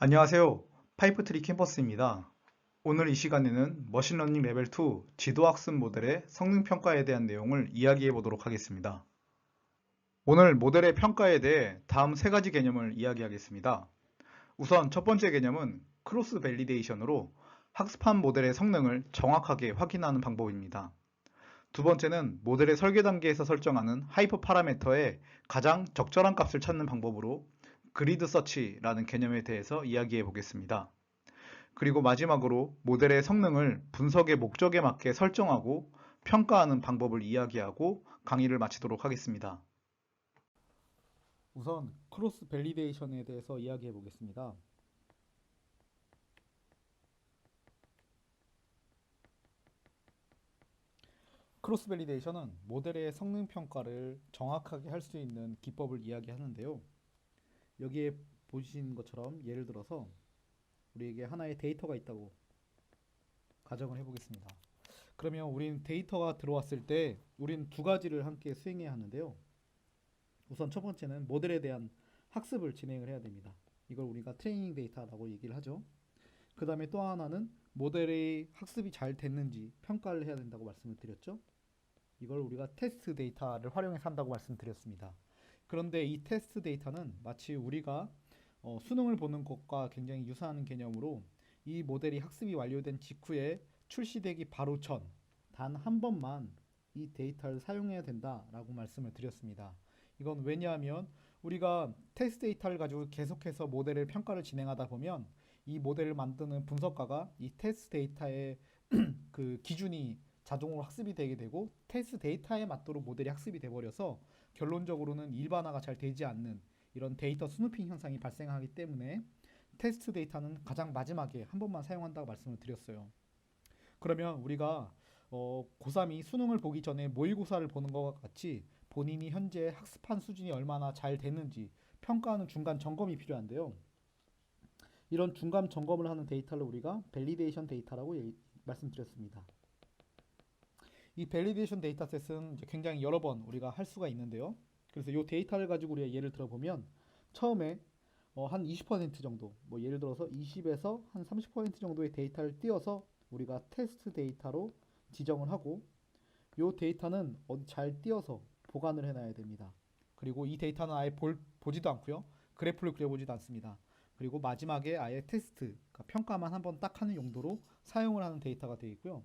안녕하세요. 파이프트리 캠퍼스입니다. 오늘 이 시간에는 머신러닝 레벨 2 지도학습 모델의 성능 평가에 대한 내용을 이야기해 보도록 하겠습니다. 오늘 모델의 평가에 대해 다음 세 가지 개념을 이야기하겠습니다. 우선 첫 번째 개념은 크로스 밸리데이션으로 학습한 모델의 성능을 정확하게 확인하는 방법입니다. 두 번째는 모델의 설계 단계에서 설정하는 하이퍼 파라미터의 가장 적절한 값을 찾는 방법으로 그리드 서치라는 개념에 대해서 이야기해 보겠습니다. 그리고 마지막으로 모델의 성능을 분석의 목적에 맞게 설정하고 평가하는 방법을 이야기하고 강의를 마치도록 하겠습니다. 우선 크로스 밸리데이션에 대해서 이야기해 보겠습니다. 크로스 밸리데이션은 모델의 성능 평가를 정확하게 할 수 있는 기법을 이야기하는데요. 여기에 보시는 것처럼 예를 들어서 우리에게 하나의 데이터가 있다고 가정을 해보겠습니다. 그러면 우린 데이터가 들어왔을 때 우린 두 가지를 함께 수행해야 하는데요. 우선 첫 번째는 모델에 대한 학습을 진행을 해야 됩니다. 이걸 우리가 트레이닝 데이터라고 얘기를 하죠. 그 다음에 또 하나는 모델의 학습이 잘 됐는지 평가를 해야 된다고 말씀을 드렸죠. 이걸 우리가 테스트 데이터를 활용해서 한다고 말씀드렸습니다. 그런데 이 테스트 데이터는 마치 우리가 수능을 보는 것과 굉장히 유사한 개념으로 이 모델이 학습이 완료된 직후에 출시되기 바로 전 단 한 번만 이 데이터를 사용해야 된다라고 말씀을 드렸습니다. 이건 왜냐하면 우리가 테스트 데이터를 가지고 계속해서 모델을 평가를 진행하다 보면 이 모델을 만드는 분석가가 이 테스트 데이터의 그 기준이 자동으로 학습이 되게 되고 테스트 데이터에 맞도록 모델이 학습이 돼 버려서 결론적으로는 일반화가 잘 되지 않는 이런 데이터 스누핑 현상이 발생하기 때문에 테스트 데이터는 가장 마지막에 한 번만 사용한다고 말씀을 드렸어요. 그러면 우리가 고3이 수능을 보기 전에 모의고사를 보는 것과 같이 본인이 현재 학습한 수준이 얼마나 잘 됐는지 평가하는 중간 점검이 필요한데요. 이런 중간 점검을 하는 데이터를 우리가 밸리데이션 데이터라고 말씀드렸습니다. 이 밸리데이션 데이터셋은 이제 굉장히 여러 번 우리가 할 수가 있는데요. 그래서 이 데이터를 가지고 우리가 예를 들어보면 처음에 한 20% 정도, 뭐 예를 들어서 20에서 한 30% 정도의 데이터를 띄워서 우리가 테스트 데이터로 지정을 하고 이 데이터는 어디 잘 띄워서 보관을 해놔야 됩니다. 그리고 이 데이터는 아예 보지도 않고요. 그래프를 그려보지도 않습니다. 그리고 마지막에 아예 테스트, 그러니까 평가만 한번 딱 하는 용도로 사용을 하는 데이터가 되어 있고요.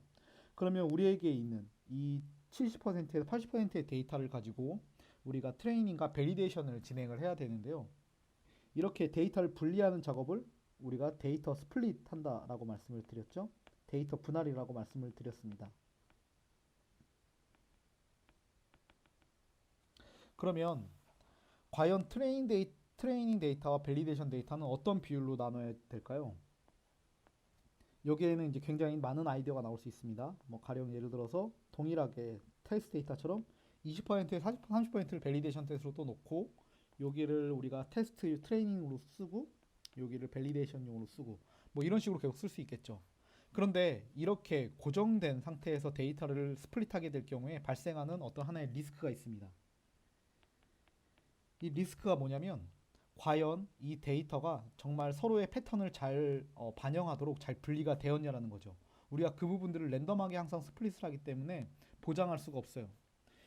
그러면 우리에게 있는 이 70%에서 80%의 데이터를 가지고 우리가 트레이닝과 밸리데이션을 진행을 해야 되는데요. 이렇게 데이터를 분리하는 작업을 우리가 데이터 스플릿 한다라고 말씀을 드렸죠. 데이터 분할이라고 말씀을 드렸습니다. 그러면 과연 트레이닝 데이터와 밸리데이션 데이터는 어떤 비율로 나눠야 될까요? 여기에는 이제 굉장히 많은 아이디어가 나올 수 있습니다. 뭐 가령 예를 들어서 동일하게 테스트 데이터처럼 20%에 40, 30%를 밸리데이션 테스트로 또 놓고 여기를 우리가 테스트 트레이닝으로 쓰고 여기를 밸리데이션용으로 쓰고 뭐 이런 식으로 계속 쓸 수 있겠죠. 그런데 이렇게 고정된 상태에서 데이터를 스플릿하게 될 경우에 발생하는 어떤 하나의 리스크가 있습니다. 이 리스크가 뭐냐면 과연 이 데이터가 정말 서로의 패턴을 잘 반영하도록 잘 분리가 되었냐라는 거죠. 우리가 그 부분들을 랜덤하게 항상 스플릿을 하기 때문에 보장할 수가 없어요.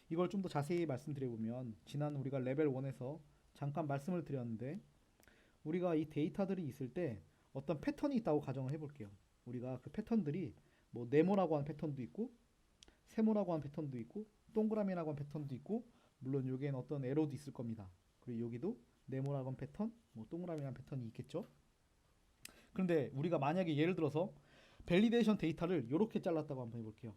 이걸 좀 더 자세히 말씀드려보면 지난 우리가 레벨 1에서 잠깐 말씀을 드렸는데 우리가 이 데이터들이 있을 때 어떤 패턴이 있다고 가정을 해볼게요. 우리가 그 패턴들이 뭐 네모라고 하는 패턴도 있고 세모라고 하는 패턴도 있고 동그라미라고 하는 패턴도 있고 물론 여기엔 어떤 에러도 있을 겁니다. 그리고 여기도 네모라고 하는 패턴, 뭐 동그라미라는 패턴이 있겠죠. 그런데 우리가 만약에 예를 들어서 밸리데이션 데이터를 이렇게 잘랐다고 한번 해볼게요.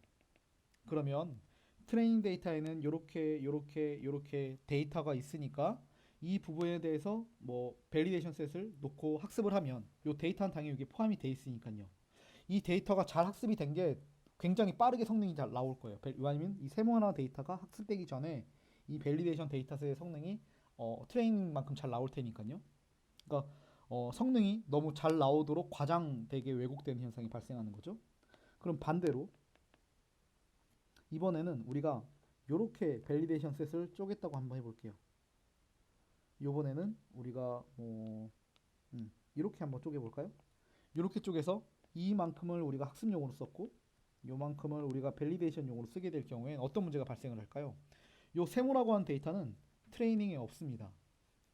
그러면 트레이닝 데이터에는 요렇게 데이터가 있으니까 이 부분에 대해서 뭐 밸리데이션 셋을 놓고 학습을 하면 이 데이터는 당연히 여기 포함이 돼 있으니까요. 이 데이터가 잘 학습이 된 게 굉장히 빠르게 성능이 잘 나올 거예요. 왜냐하면 이 세모나 데이터가 학습되기 전에 이 밸리데이션 데이터셋의 성능이 트레이닝만큼 잘 나올 테니까요. 그러니까 성능이 너무 잘 나오도록 과장되게 왜곡되는 현상이 발생하는 거죠. 그럼 반대로 이번에는 우리가 이렇게 밸리데이션 셋을 쪼갰다고 한번 해볼게요. 이번에는 우리가 이렇게 한번 쪼개볼까요? 이렇게 쪼개서 이만큼을 우리가 학습용으로 썼고 요만큼을 우리가 밸리데이션용으로 쓰게 될 경우엔 어떤 문제가 발생을 할까요? 요 세모라고 하는 데이터는 트레이닝에 없습니다.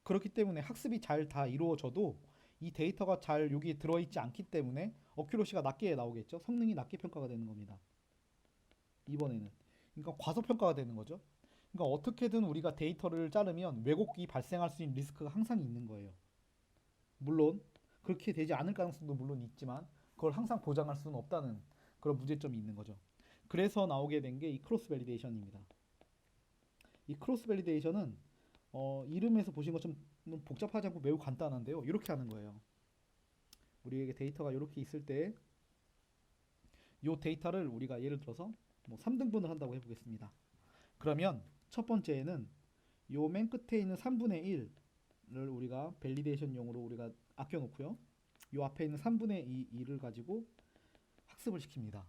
그렇기 때문에 학습이 잘 다 이루어져도 이 데이터가 잘 여기에 들어있지 않기 때문에 어큐러시가 낮게 나오겠죠. 성능이 낮게 평가가 되는 겁니다. 이번에는 그러니까 과소평가가 되는 거죠. 그러니까 어떻게든 우리가 데이터를 자르면 왜곡이 발생할 수 있는 리스크가 항상 있는 거예요. 물론 그렇게 되지 않을 가능성도 물론 있지만 그걸 항상 보장할 수는 없다는 그런 문제점이 있는 거죠. 그래서 나오게 된 게 이 크로스 밸리데이션입니다. 이 크로스 밸리데이션은 이름에서 보신 것처럼 복잡하지 않고 매우 간단한데요. 이렇게 하는 거예요. 우리에게 데이터가 이렇게 있을 때 이 데이터를 우리가 예를 들어서 뭐 3등분을 한다고 해보겠습니다. 그러면 첫 번째에는 요 맨 끝에 있는 3분의 1을 우리가 밸리데이션용으로 우리가 아껴놓고요. 요 앞에 있는 3분의 2를 가지고 학습을 시킵니다.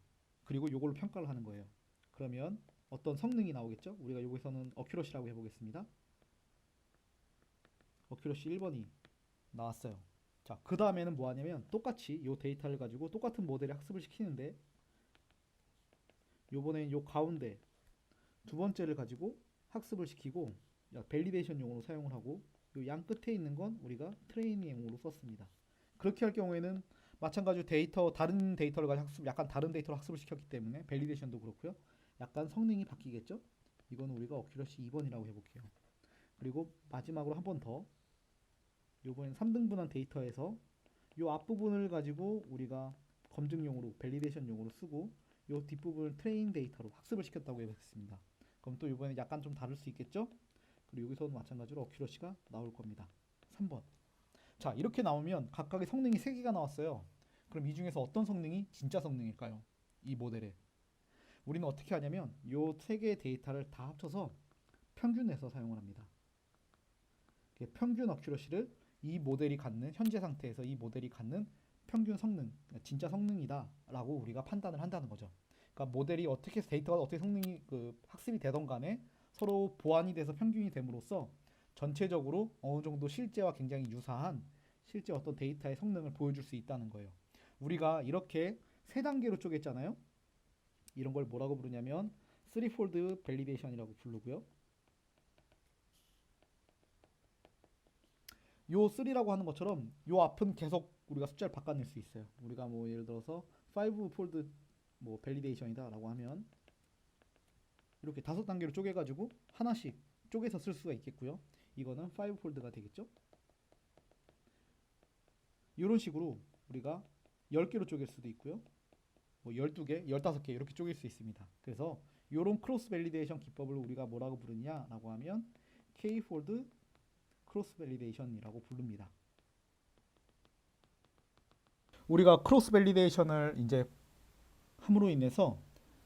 그리고 요걸로 평가를 하는 거예요. 그러면 어떤 성능이 나오겠죠? 우리가 여기서는 어큐러시라고 해보겠습니다. 어큐러시 1번이 나왔어요. 자, 그 다음에는 뭐 하냐면 똑같이 요 데이터를 가지고 똑같은 모델에 학습을 시키는데 요번엔 요 가운데 두 번째를 가지고 학습을 시키고 밸리데이션용으로 사용을 하고 요 양 끝에 있는 건 우리가 트레이닝용으로 썼습니다. 그렇게 할 경우에는 마찬가지로 다른 데이터를 가지고 약간 다른 데이터로 학습을 시켰기 때문에 밸리데이션도 그렇고요. 약간 성능이 바뀌겠죠? 이건 우리가 어큐러시 2번이라고 해볼게요. 그리고 마지막으로 한 번 더 요번엔 3등분한 데이터에서 요 앞부분을 가지고 우리가 검증용으로 밸리데이션용으로 쓰고 요 뒷부분을 트레인 데이터로 학습을 시켰다고 해보겠습니다. 그럼 또 이번에 약간 좀 다를 수 있겠죠? 그리고 여기서도 마찬가지로 어큐러시가 나올 겁니다. 3번. 자, 이렇게 나오면 각각의 성능이 3개가 나왔어요. 그럼 이 중에서 어떤 성능이 진짜 성능일까요? 이 모델에. 우리는 어떻게 하냐면 요 3개의 데이터를 다 합쳐서 평균해서 사용을 합니다. 평균 어큐러시를 이 모델이 갖는 현재 상태에서 이 모델이 갖는 평균 성능, 진짜 성능이다 라고 우리가 판단을 한다는 거죠. 그러니까 모델이 어떻게 데이터가 어떻게 성능이 학습이 되던 간에 서로 보완이 돼서 평균이 됨으로써 전체적으로 어느 정도 실제와 굉장히 유사한 실제 어떤 데이터의 성능을 보여줄 수 있다는 거예요. 우리가 이렇게 세 단계로 쪼갰잖아요. 이런 걸 뭐라고 부르냐면 3fold validation이라고 부르고요. 요 3라고 하는 것처럼 요 앞은 계속 우리가 숫자를 바꿔낼 수 있어요. 우리가 뭐 예를 들어서 5fold 뭐 validation이다 라고 하면 이렇게 5단계로 쪼개가지고 하나씩 쪼개서 쓸 수가 있겠고요. 이거는 5fold가 되겠죠. 이런 식으로 우리가 10개로 쪼갤 수도 있고요. 뭐 12개, 15개 이렇게 쪼갤 수 있습니다. 그래서 이런 크로스 밸리데이션 기법을 우리가 뭐라고 부르냐라고 하면 K-fold 크로스 밸리데이션이라고 부릅니다. 우리가 크로스 밸리데이션을 이제 함으로 인해서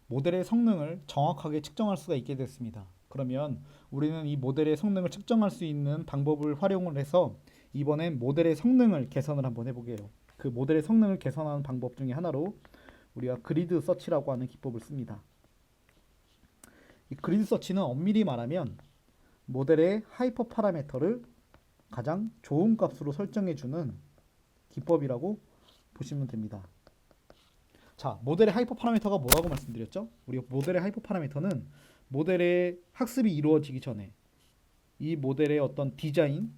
모델의 성능을 정확하게 측정할 수가 있게 됐습니다. 그러면 우리는 이 모델의 성능을 측정할 수 있는 방법을 활용을 해서 이번엔 모델의 성능을 개선을 한번 해보게요. 그 모델의 성능을 개선하는 방법 중에 하나로 우리가 그리드 서치라고 하는 기법을 씁니다. 이 그리드 서치는 엄밀히 말하면 모델의 하이퍼 파라미터를 가장 좋은 값으로 설정해주는 기법이라고 보시면 됩니다. 자, 모델의 하이퍼 파라미터가 뭐라고 말씀드렸죠? 우리 모델의 하이퍼 파라미터는 모델의 학습이 이루어지기 전에 이 모델의 어떤 디자인을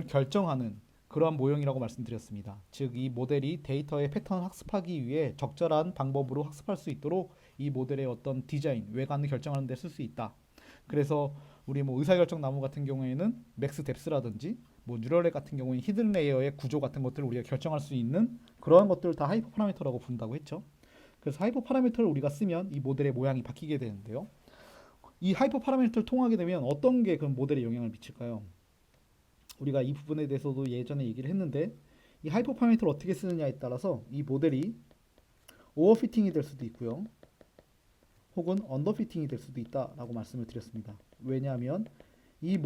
결정하는 그러한 모형이라고 말씀드렸습니다. 즉, 이 모델이 데이터의 패턴을 학습하기 위해 적절한 방법으로 학습할 수 있도록 이 모델의 어떤 디자인, 외관을 결정하는 데 쓸 수 있다. 그래서 우리 뭐 의사결정 나무 같은 경우에는 맥스 뎁스라든지 뭐 뉴럴넷 같은 경우에는 히든 레이어의 구조 같은 것들을 우리가 결정할 수 있는 그러한 것들을 다 하이퍼 파라미터라고 부른다고 했죠. 그래서 하이퍼 파라미터를 우리가 쓰면 이 모델의 모양이 바뀌게 되는데요. 이 하이퍼 파라미터를 통하게 되면 어떤 게 그럼 모델에 영향을 미칠까요? 우리가 이 부분에 대해서도 예전에 얘기를 했는데 이 하이퍼 파라미터를 어떻게 쓰느냐에 따라서 이 모델이 오버피팅이 될 수도 있고요. 혹은 언더피팅이 될 수도 있다라고 말씀을 드렸습니다. 왜냐하면 이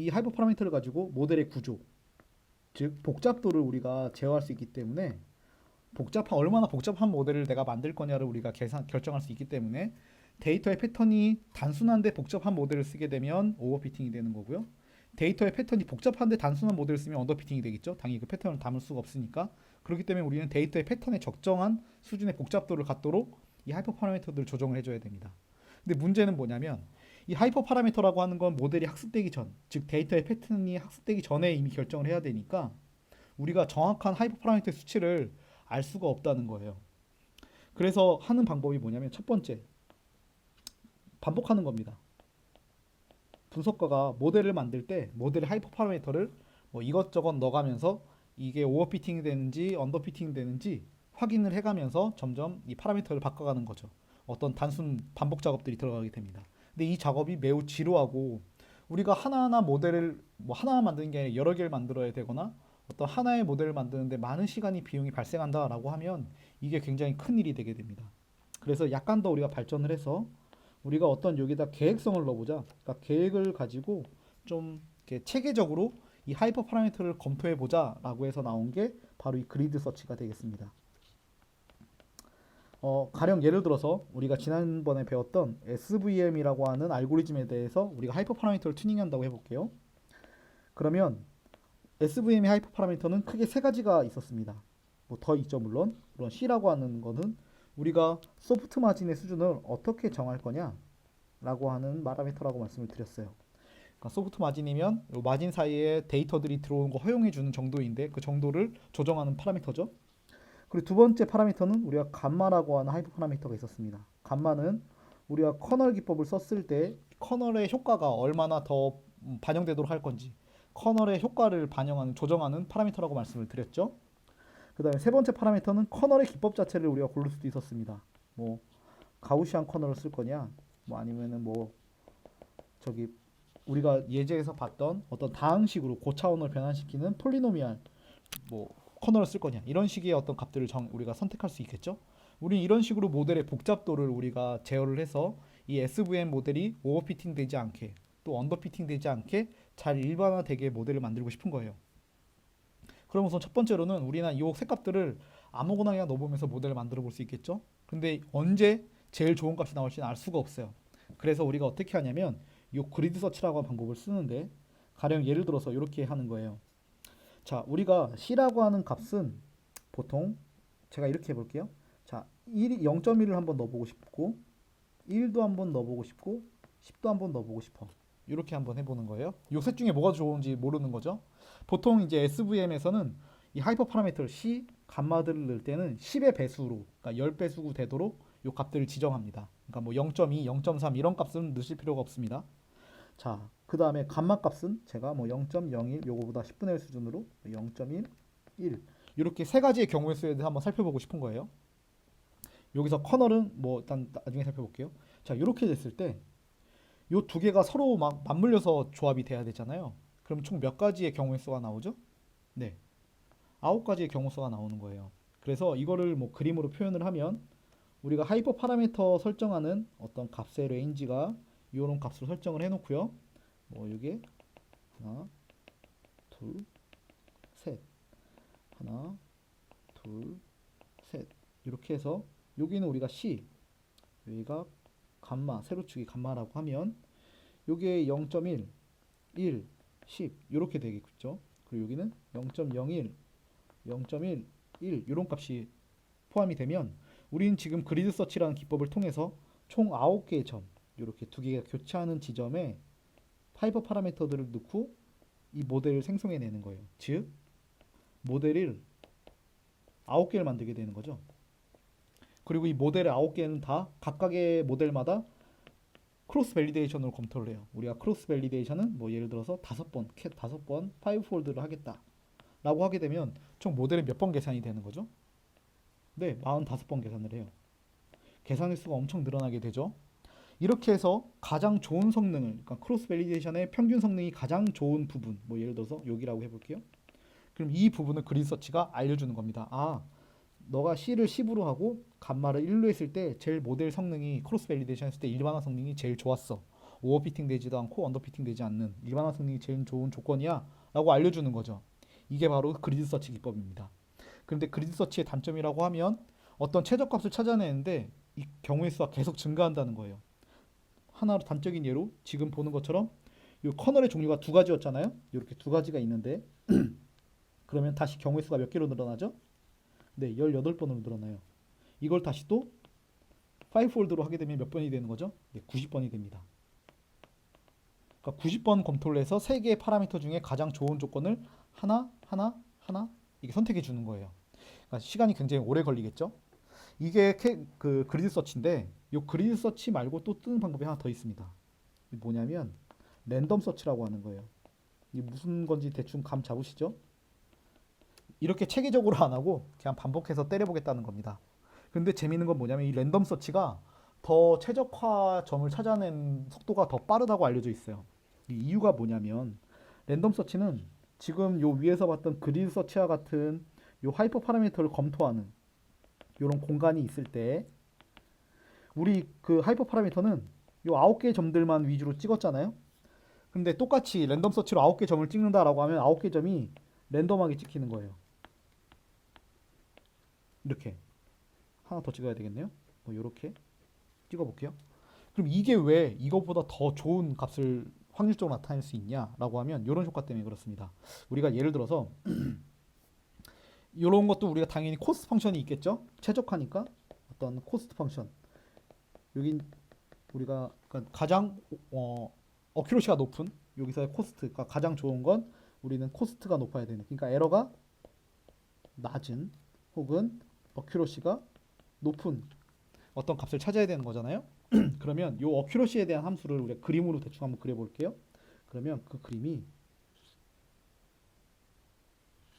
하이퍼 파라미터를 가지고 모델의 구조, 즉 복잡도를 우리가 제어할 수 있기 때문에 얼마나 복잡한 모델을 내가 만들 거냐를 우리가 결정할 수 있기 때문에 데이터의 패턴이 단순한데 복잡한 모델을 쓰게 되면 오버피팅이 되는 거고요. 데이터의 패턴이 복잡한데 단순한 모델을 쓰면 언더피팅이 되겠죠. 당연히 그 패턴을 담을 수가 없으니까. 그렇기 때문에 우리는 데이터의 패턴에 적정한 수준의 복잡도를 갖도록 이 하이퍼 파라미터들을 조정을 해줘야 됩니다. 근데 문제는 뭐냐면 이 하이퍼 파라미터라고 하는 건 모델이 학습되기 전, 즉 데이터의 패턴이 학습되기 전에 이미 결정을 해야 되니까 우리가 정확한 하이퍼 파라미터 수치를 알 수가 없다는 거예요. 그래서 하는 방법이 뭐냐면 첫 번째, 반복하는 겁니다. 분석가가 모델을 만들 때 모델의 하이퍼 파라미터를 뭐 이것저것 넣어가면서 이게 오버피팅이 되는지 언더피팅이 되는지 확인을 해가면서 점점 이 파라미터를 바꿔가는 거죠. 어떤 단순 반복 작업들이 들어가게 됩니다. 근데 이 작업이 매우 지루하고 우리가 하나하나 모델을 뭐 하나 만드는 게 아니라 여러 개를 만들어야 되거나 어떤 하나의 모델을 만드는데 많은 시간이 비용이 발생한다라고 하면 이게 굉장히 큰 일이 되게 됩니다. 그래서 약간 더 우리가 발전을 해서 우리가 어떤 여기다 계획성을 넣어보자. 그러니까 계획을 가지고 좀 이렇게 체계적으로 이 하이퍼 파라미터를 검토해 보자라고 해서 나온 게 바로 이 그리드 서치가 되겠습니다. 가령 예를 들어서 우리가 지난번에 배웠던 SVM이라고 하는 알고리즘에 대해서 우리가 하이퍼 파라미터를 튜닝한다고 해볼게요. 그러면 SVM의 하이퍼 파라미터는 크게 세 가지가 있었습니다. 뭐 더 있죠 물론. 물론 C라고 하는 거는 우리가 소프트 마진의 수준을 어떻게 정할 거냐 라고 하는 파라미터라고 말씀을 드렸어요. 그러니까 소프트 마진이면 이 마진 사이에 데이터들이 들어오는 거 허용해 주는 정도인데 그 정도를 조정하는 파라미터죠. 그리고 두 번째 파라미터는 우리가 감마라고 하는 하이퍼 파라미터가 있었습니다. 감마는 우리가 커널 기법을 썼을 때 커널의 효과가 얼마나 더 반영되도록 할 건지 커널의 효과를 반영하는 조정하는 파라미터라고 말씀을 드렸죠. 그 다음에 세 번째 파라미터는 커널의 기법 자체를 우리가 고를 수도 있었습니다. 뭐 가우시안 커널을 쓸 거냐, 뭐 아니면은 뭐 저기 우리가 예제에서 봤던 어떤 다항식으로 고차원을 변환시키는 폴리노미알 뭐 커널을 쓸 거냐 이런 식의 어떤 값들을 우리가 선택할 수 있겠죠. 우리는 이런 식으로 모델의 복잡도를 우리가 제어를 해서 이 SVM 모델이 오버피팅 되지 않게 또 언더피팅 되지 않게 잘 일반화되게 모델을 만들고 싶은 거예요. 그럼 우선 첫 번째로는 우리는 이 세 값들을 아무거나 그냥 넣어보면서 모델을 만들어 볼 수 있겠죠. 근데 언제 제일 좋은 값이 나올지는 알 수가 없어요. 그래서 우리가 어떻게 하냐면 이 그리드 서치라고 하는 방법을 쓰는데 가령 예를 들어서 이렇게 하는 거예요. 자, 우리가 C라고 하는 값은 보통 제가 이렇게 해볼게요. 자, 0.1을 한번 넣어보고 싶고 1도 한번 넣어보고 싶고 10도 한번 넣어보고 싶어. 이렇게 한번 해보는 거예요. 이 셋 중에 뭐가 좋은지 모르는 거죠. 보통 이제 SVM에서는 이 하이퍼 파라미터 C 감마들을 넣을 때는 10의 배수로, 그러니까 10배수구 되도록 이 값들을 지정합니다. 그러니까 뭐 0.2, 0.3 이런 값은 넣으실 필요가 없습니다. 자, 그 다음에 감마 값은 제가 뭐 0.01 요거보다 10분의 1 수준으로 0.1, 1 이렇게 세 가지의 경우의 수에 대해서 한번 살펴보고 싶은 거예요. 여기서 커널은 뭐 일단 나중에 살펴볼게요. 자, 이렇게 됐을 때 이 두 개가 서로 막 맞물려서 조합이 돼야 되잖아요. 그럼 총 몇 가지의 경우의 수가 나오죠? 네, 9가지의 경우 수가 나오는 거예요. 그래서 이거를 뭐 그림으로 표현을 하면 우리가 하이퍼 파라미터 설정하는 어떤 값의 레인지가 이런 값으로 설정을 해놓고요. 뭐 이게 하나, 둘, 셋, 하나, 둘, 셋 이렇게 해서 여기는 우리가 C, 여기가 감마, 세로축이 감마라고 하면 여기에 0.1, 1, 10 이렇게 되겠죠. 그리고 여기는 0.01, 0.1, 1 이런 값이 포함이 되면 우리는 지금 그리드 서치라는 기법을 통해서 총 9개의 점 이렇게 두 개가 교차하는 지점에 하이퍼 파라미터들을 넣고 이 모델을 생성해내는 거예요. 즉 모델을 9개를 만들게 되는 거죠. 그리고 이 모델의 9개는 다 각각의 모델마다 크로스 밸리데이션으로 검토를 해요. 우리가 크로스 밸리데이션은 뭐 예를 들어서 5번, 캣 5번, 5폴드를 하겠다 라고 하게 되면 총 모델이 몇 번 계산이 되는 거죠? 네, 45번 계산을 해요. 계산의 수가 엄청 늘어나게 되죠. 이렇게 해서 가장 좋은 성능을, 그러니까 크로스 밸리데이션의 평균 성능이 가장 좋은 부분, 뭐 예를 들어서 여기라고 해볼게요. 그럼 이 부분을 그리드 서치가 알려주는 겁니다. 아, 너가 C를 10으로 하고 감마를 1로 했을 때 제일 모델 성능이 크로스 밸리데이션 했을 때 일반화 성능이 제일 좋았어. 오버피팅 되지도 않고 언더피팅 되지 않는 일반화 성능이 제일 좋은 조건이야 라고 알려주는 거죠. 이게 바로 그리드 서치 기법입니다. 그런데 그리드 서치의 단점이라고 하면 어떤 최저값을 찾아내는데 이 경우의 수가 계속 증가한다는 거예요. 하나로 단적인 예로 지금 보는 것처럼 이 커널의 종류가 두 가지였잖아요. 이렇게 두 가지가 있는데 그러면 다시 경우의 수가 몇 개로 늘어나죠? 네, 18번으로 늘어나요. 이걸 다시 또 5폴드로 하게 되면 몇 번이 되는 거죠? 네, 90번이 됩니다. 그러니까 90번 검토를 해서 세 개의 파라미터 중에 가장 좋은 조건을 하나, 하나, 하나 이게 선택해 주는 거예요. 그러니까 시간이 굉장히 오래 걸리겠죠? 이게 그 그리드 서치인데 이 그리드 서치 말고 또 뜨는 방법이 하나 더 있습니다. 이게 뭐냐면 랜덤 서치라고 하는 거예요. 이게 무슨 건지 대충 감 잡으시죠? 이렇게 체계적으로 안 하고 그냥 반복해서 때려보겠다는 겁니다. 근데 재미있는 건 뭐냐면 이 랜덤 서치가 더 최적화 점을 찾아낸 속도가 더 빠르다고 알려져 있어요. 이 이유가 뭐냐면 랜덤 서치는 지금 요 위에서 봤던 그리드 서치와 같은 요 하이퍼 파라미터를 검토하는 이런 공간이 있을 때 우리 그 하이퍼 파라미터는 요 9개의 점들만 위주로 찍었잖아요. 근데 똑같이 랜덤 서치로 9개 점을 찍는다라고 하면 9개 점이 랜덤하게 찍히는 거예요. 이렇게 하나 더 찍어야 되겠네요. 뭐 이렇게 찍어볼게요. 그럼 이게 왜 이거보다 더 좋은 값을 확률적으로 나타낼 수 있냐라고 하면 이런 효과 때문에 그렇습니다. 우리가 예를 들어서 이런 것도 우리가 당연히 코스트 펑션이 있겠죠. 최적화니까 어떤 코스트 펑션. 여기 우리가 그러니까 가장 어큐러시가 높은 여기서의 코스트가 가장 좋은 건 우리는 코스트가 높아야 되는. 그러니까 에러가 낮은 혹은 어큐러시가 높은 어떤 값을 찾아야 되는 거잖아요. 그러면 이 어큐러시에 대한 함수를 우리가 그림으로 대충 한번 그려볼게요. 그러면 그 그림이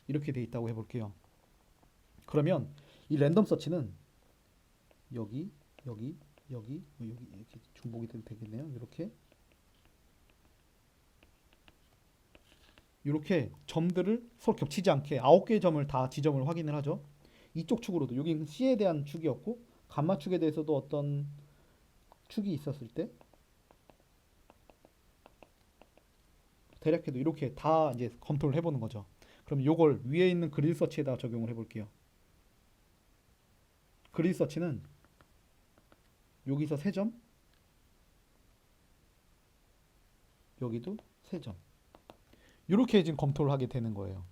이렇게 돼 있다고 해볼게요. 그러면 이 랜덤 서치는 여기, 여기, 여기, 여기 이렇게 중복이 되겠네요. 이렇게 점들을 서로 겹치지 않게 9개의 점을 다 지점을 확인을 하죠. 이쪽 축으로도 여기 C에 대한 축이었고 감마 축에 대해서도 어떤 축이 있었을 때 대략해도 이렇게 다 이제 검토를 해보는 거죠. 그럼 이걸 위에 있는 그리드 서치에다 적용을 해볼게요. 그리드 서치는 여기서 3점, 여기도 3점. 이렇게 지금 검토를 하게 되는 거예요.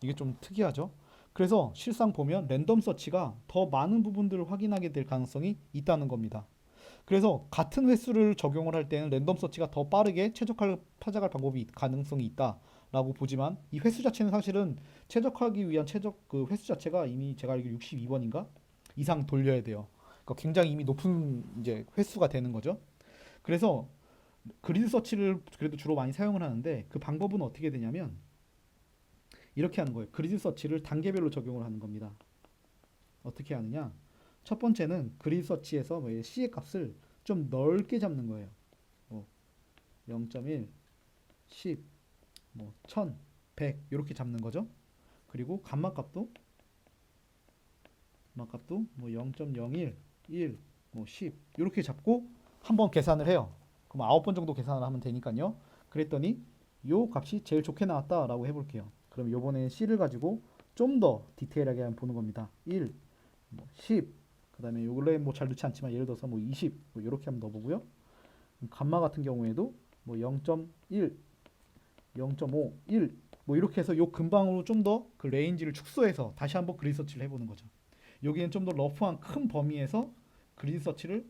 이게 좀 특이하죠? 그래서 실상 보면 랜덤 서치가 더 많은 부분들을 확인하게 될 가능성이 있다는 겁니다. 그래서 같은 횟수를 적용을 할 때는 랜덤 서치가 더 빠르게 최적화를 찾아갈 방법이 가능성이 있다라고 보지만 이 횟수 자체는 사실은 최적화하기 위한 그 횟수 자체가 이미 제가 알기로 62번인가 이상 돌려야 돼요. 그러니까 굉장히 이미 높은 이제 횟수가 되는 거죠. 그래서 그리드 서치를 그래도 주로 많이 사용을 하는데 그 방법은 어떻게 되냐면 이렇게 하는 거예요. 그리드 서치를 단계별로 적용을 하는 겁니다. 어떻게 하느냐? 첫 번째는 그리드 서치에서 C의 값을 좀 넓게 잡는 거예요. 뭐 0.1, 10, 뭐 1000, 100 이렇게 잡는 거죠. 그리고 감마 값도 뭐 0.01, 1, 뭐 10 이렇게 잡고 한번 계산을 해요. 그럼 9번 정도 계산을 하면 되니까요. 그랬더니 요 값이 제일 좋게 나왔다라고 해볼게요. 그럼 요번에 C를 가지고 좀 더 디테일하게 한번 보는 겁니다. 1, 뭐 10, 그 다음에 요 근래 뭐잘 넣지 않지만 예를 들어서 뭐 20, 뭐 이렇게 한번 넣어보고요. 감마 같은 경우에도 뭐 0.1, 0.5, 1, 뭐 이렇게 해서 요 근방으로 좀 더 그 레인지를 축소해서 다시 한번 그리드 서치를 해보는 거죠. 여기는 좀 더 러프한 큰 범위에서 그리드 서치를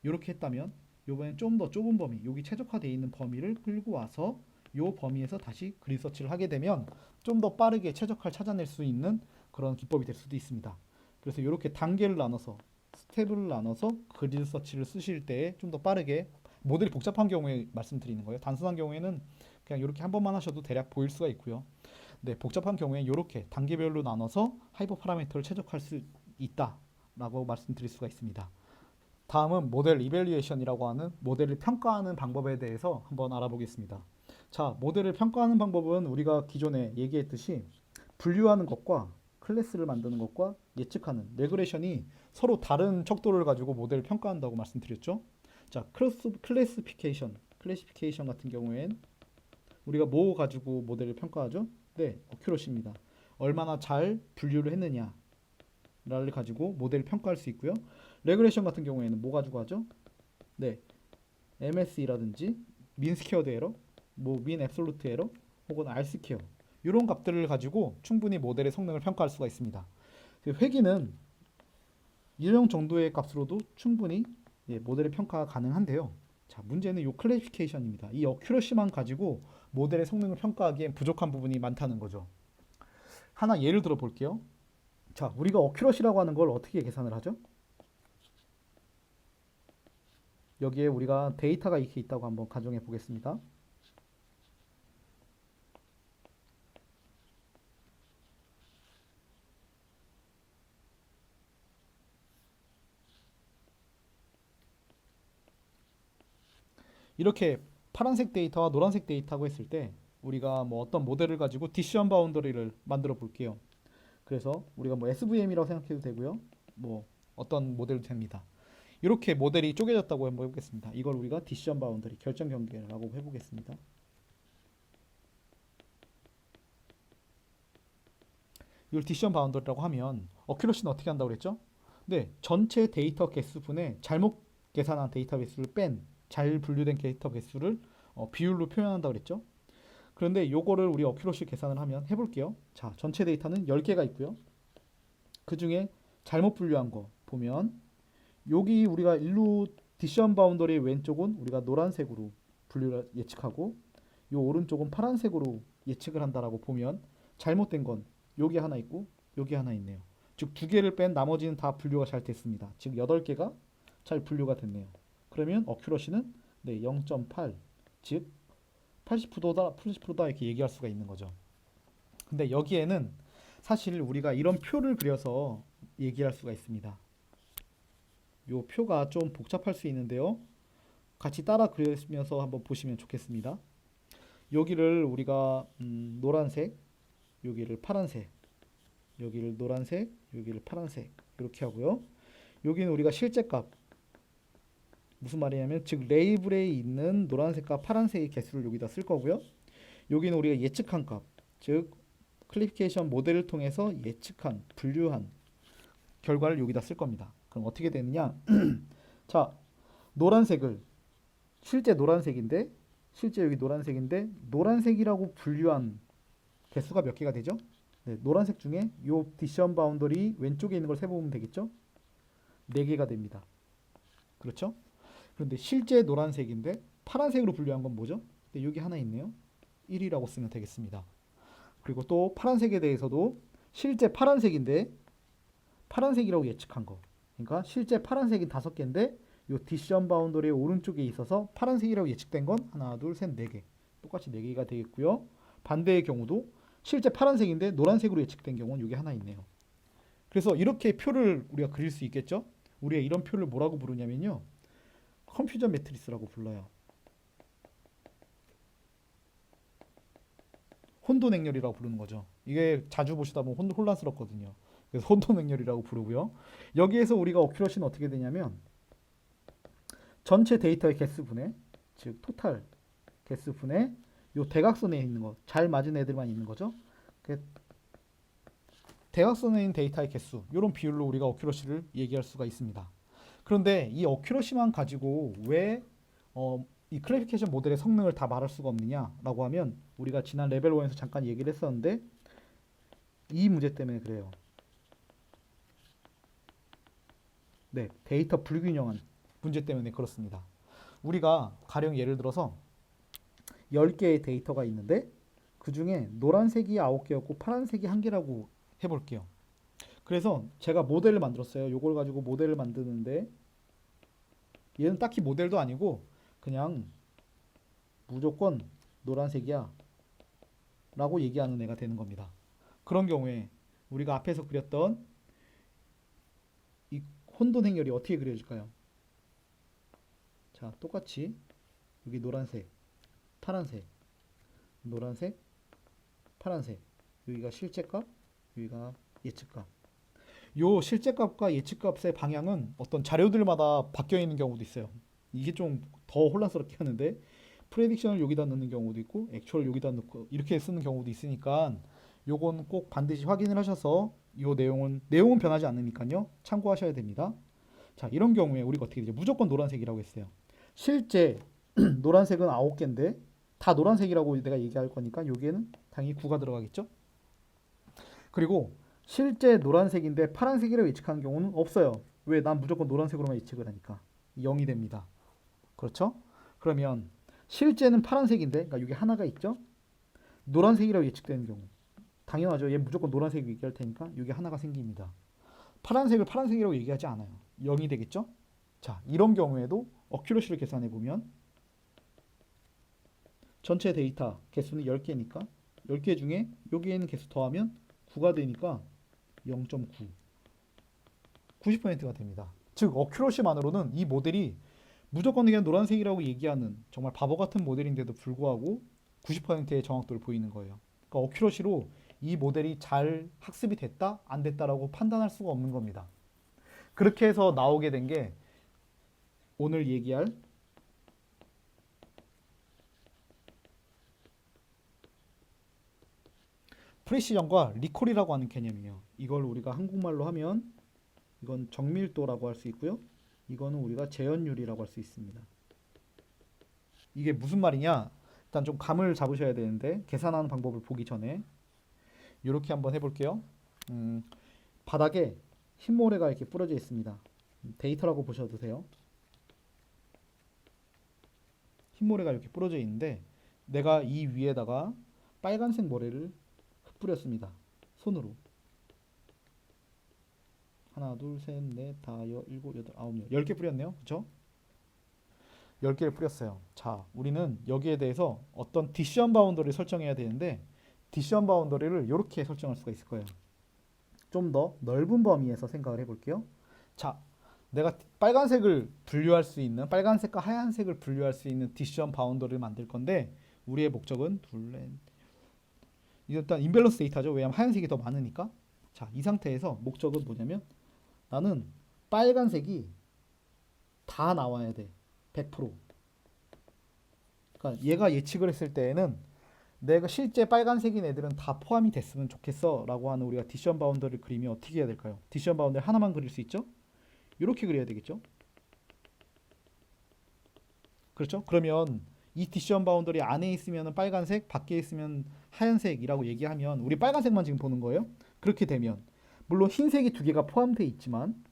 이렇게 했다면 요번엔 좀 더 좁은 범위, 여기 최적화되어 있는 범위를 끌고 와서 요 범위에서 다시 그리드 서치를 하게 되면 좀 더 빠르게 최적화를 찾아낼 수 있는 그런 기법이 될 수도 있습니다. 그래서 이렇게 단계를 나눠서 스텝을 나눠서 그리드 서치를 쓰실 때 좀 더 빠르게 모델이 복잡한 경우에 말씀드리는 거예요. 단순한 경우에는 그냥 이렇게 한 번만 하셔도 대략 보일 수가 있고요. 네, 복잡한 경우에 이렇게 단계별로 나눠서 하이퍼 파라미터를 최적화할 수 있다라고 말씀드릴 수가 있습니다. 다음은 모델 이밸리에이션이라고 하는 모델을 평가하는 방법에 대해서 한번 알아보겠습니다. 자, 모델을 평가하는 방법은 우리가 기존에 얘기했듯이 분류하는 것과 클래스를 만드는 것과 예측하는 레그레션이 서로 다른 척도를 가지고 모델을 평가한다고 말씀드렸죠. 자, 클래시피케이션 같은 경우엔 우리가 뭐 가지고 모델을 평가하죠? 네, 어큐러시입니다. 얼마나 잘 분류를 했느냐를 가지고 모델을 평가할 수 있고요. 레그레션 같은 경우에는 뭐 가지고 하죠? 네, MSE라든지 민 스퀘어드 에러, 뭐 min absolute error 혹은 r 스퀘어 이런 값들을 가지고 충분히 모델의 성능을 평가할 수가 있습니다. 회기는 일정 정도의 값으로도 충분히 모델의 평가가 가능한데요. 자, 문제는 이 클래리피케이션입니다. 이 어큐러시만 가지고 모델의 성능을 평가하기엔 부족한 부분이 많다는 거죠. 하나 예를 들어 볼게요. 자, 우리가 어큐러시라고 하는 걸 어떻게 계산을 하죠? 여기에 우리가 데이터가 이렇게 있다고 한번 가정해 보겠습니다. 이렇게 파란색 데이터와 노란색 데이터라고 했을 때 우리가 뭐 어떤 모델을 가지고 디시전 바운더리를 만들어 볼게요. 그래서 우리가 뭐 SVM이라고 생각해도 되고요. 뭐 어떤 모델도 됩니다. 이렇게 모델이 쪼개졌다고 한번 해보겠습니다. 이걸 우리가 디시전 바운더리 결정 경계라고 해보겠습니다. 이걸 디시전 바운더리라고 하면 어큐러시는 어떻게 한다고 그랬죠? 네, 전체 데이터 개수분의 잘못 계산한 데이터 개수를 뺀 잘 분류된 데이터 개수를 비율로 표현한다고 그랬죠? 그런데 요거를 우리 어큐러시 계산을 하면 해볼게요. 자, 전체 데이터는 10개가 있고요. 그 중에 잘못 분류한 거 보면 여기 우리가 일루 디시전 바운더리 왼쪽은 우리가 노란색으로 분류를 예측하고 요 오른쪽은 파란색으로 예측을 한다라고 보면 잘못된 건 여기 하나 있고 여기 하나 있네요. 즉 두 개를 뺀 나머지는 다 분류가 잘 됐습니다. 즉 8개가 잘 분류가 됐네요. 그러면 어큐러시는 네, 0.8, 즉 80%다, 80%다 이렇게 얘기할 수가 있는 거죠. 근데 여기에는 사실 우리가 이런 표를 그려서 얘기할 수가 있습니다. 요 표가 좀 복잡할 수 있는데요. 같이 따라 그리면서 한번 보시면 좋겠습니다. 여기를 우리가 노란색, 여기를 파란색, 여기를 노란색, 여기를 파란색 이렇게 하고요. 여기는 우리가 실제값 무슨 말이냐면 즉 레이블에 있는 노란색과 파란색의 개수를 여기다 쓸 거고요. 여기는 우리가 예측한 값, 즉 클래리피케이션 모델을 통해서 예측한 분류한 결과를 여기다 쓸 겁니다. 그럼 어떻게 되느냐? 자, 노란색을 실제 노란색인데 실제 여기 노란색인데 노란색이라고 분류한 개수가 몇 개가 되죠? 네, 노란색 중에 요 디시전 바운더리 왼쪽에 있는 걸 세보면 되겠죠? 4개가 됩니다. 그렇죠? 그런데 실제 노란색인데 파란색으로 분류한 건 뭐죠? 네, 여기 하나 있네요. 1이라고 쓰면 되겠습니다. 그리고 또 파란색에 대해서도 실제 파란색인데 파란색이라고 예측한 거. 그러니까 실제 파란색이 5개인데 요 디시전 바운더리의 오른쪽에 있어서 파란색이라고 예측된 건 하나, 둘, 셋, 4개. 똑같이 4개가 되겠고요. 반대의 경우도 실제 파란색인데 노란색으로 예측된 경우는 여기 하나 있네요. 그래서 이렇게 표를 우리가 그릴 수 있겠죠? 우리가 이런 표를 뭐라고 부르냐면요. 컨퓨전 매트리스라고 불러요. 혼돈 행렬이라고 부르는 거죠. 이게 자주 보시다 보면 혼란스럽거든요. 그래서 혼돈 행렬이라고 부르고요. 여기에서 우리가 어큐러시는 어떻게 되냐면 전체 데이터의 개수분의 즉 토탈 개수분의 요 대각선에 있는 거 잘 맞은 애들만 있는 거죠. 대각선에 있는 데이터의 개수 이런 비율로 우리가 어큐러시를 얘기할 수가 있습니다. 그런데 이 어큐러시만 가지고 왜 이 클래리피케이션 모델의 성능을 다 말할 수가 없느냐라고 하면 우리가 지난 레벨 1에서 잠깐 얘기를 했었는데 이 문제 때문에 그래요. 네, 데이터 불균형한 문제 때문에 그렇습니다. 우리가 가령 예를 들어서 10개의 데이터가 있는데 그 중에 노란색이 9개였고 파란색이 1개라고 해볼게요. 그래서 제가 모델을 만들었어요. 이걸 가지고 모델을 만드는데 얘는 딱히 모델도 아니고 그냥 무조건 노란색이야 라고 얘기하는 애가 되는 겁니다. 그런 경우에 우리가 앞에서 그렸던 이 혼돈 행렬이 어떻게 그려질까요? 자, 똑같이 여기 노란색, 파란색, 노란색, 파란색. 여기가 실제값, 여기가 예측값. 요 실제값과 예측값의 방향은 어떤 자료들마다 바뀌어 있는 경우도 있어요. 이게 좀 더 혼란스럽게 하는데 프레딕션을 여기다 넣는 경우도 있고 액츄얼 여기다 넣고 이렇게 쓰는 경우도 있으니까 요건 꼭 반드시 확인을 하셔서 요 내용은 변하지 않으니까요. 참고하셔야 됩니다. 자, 이런 경우에 우리가 어떻게 되죠? 무조건 노란색이라고 했어요. 실제 노란색은 9개인데 다 노란색이라고 내가 얘기할 거니까 여기에는 당연히 9가 들어가겠죠. 그리고 실제 노란색인데 파란색이라고 예측하는 경우는 없어요. 왜? 난 무조건 노란색으로만 예측을 하니까 0이 됩니다. 그렇죠? 그러면 실제는 파란색인데, 그러니까 여기 하나가 있죠? 노란색이라고 예측되는 경우 당연하죠. 얘 무조건 노란색 얘기할 테니까 여기 하나가 생깁니다. 파란색을 파란색이라고 얘기하지 않아요. 0이 되겠죠? 자, 이런 경우에도 어큐러시를 계산해 보면 전체 데이터 개수는 10개니까 10개 중에 여기에 있는 개수 더하면 9가 되니까 0.9 90%가 됩니다. 즉 어큐러시만으로는 이 모델이 무조건 그냥 노란색이라고 얘기하는 정말 바보 같은 모델인데도 불구하고 90%의 정확도를 보이는 거예요. 그러니까 어큐러시로 이 모델이 잘 학습이 됐다 안 됐다라고 판단할 수가 없는 겁니다. 그렇게 해서 나오게 된 게 오늘 얘기할 프리시전과 리콜이라고 하는 개념이에요. 이걸 우리가 한국말로 하면 이건 정밀도라고 할 수 있고요. 이거는 우리가 재현율이라고 할 수 있습니다. 이게 무슨 말이냐? 일단 좀 감을 잡으셔야 되는데 계산하는 방법을 보기 전에 이렇게 한번 해볼게요. 바닥에 흰모래가 이렇게 뿌려져 있습니다. 데이터라고 보셔도 돼요. 흰모래가 이렇게 뿌려져 있는데 내가 이 위에다가 빨간색 모래를 뿌렸습니다. 손으로. 하나, 둘, 셋, 넷, 다, 일곱, 여덟, 아홉, 열 10개 뿌렸네요. 그쵸? 10개를 뿌렸어요. 자, 우리는 여기에 대해서 어떤 디시전 바운더리를 설정해야 되는데 디시전 바운더리를 이렇게 설정할 수가 있을 거예요. 좀 더 넓은 범위에서 생각을 해볼게요. 자, 내가 빨간색을 분류할 수 있는 빨간색과 하얀색을 분류할 수 있는 디시전 바운더리를 만들 건데 우리의 목적은 일단 임밸런스 데이터죠. 왜냐하면 하얀색이 더 많으니까. 자, 이 상태에서 목적은 뭐냐면 나는 빨간색이 다 나와야 돼. 100%. 그러니까 얘가 예측을 했을 때에는 내가 실제 빨간색인 애들은 다 포함이 됐으면 좋겠어 라고 하는 우리가 디시전 바운더리를 그리면 어떻게 해야 될까요? 디시전 바운더리 하나만 그릴 수 있죠? 이렇게 그려야 되겠죠? 그렇죠? 그러면 이 디시전 바운더리 안에 있으면 빨간색, 밖에 있으면 하얀색이라고 얘기하면 우리 빨간색만 지금 보는 거예요. 그렇게 되면 물론 흰색이 두 개가 포함되어 있지만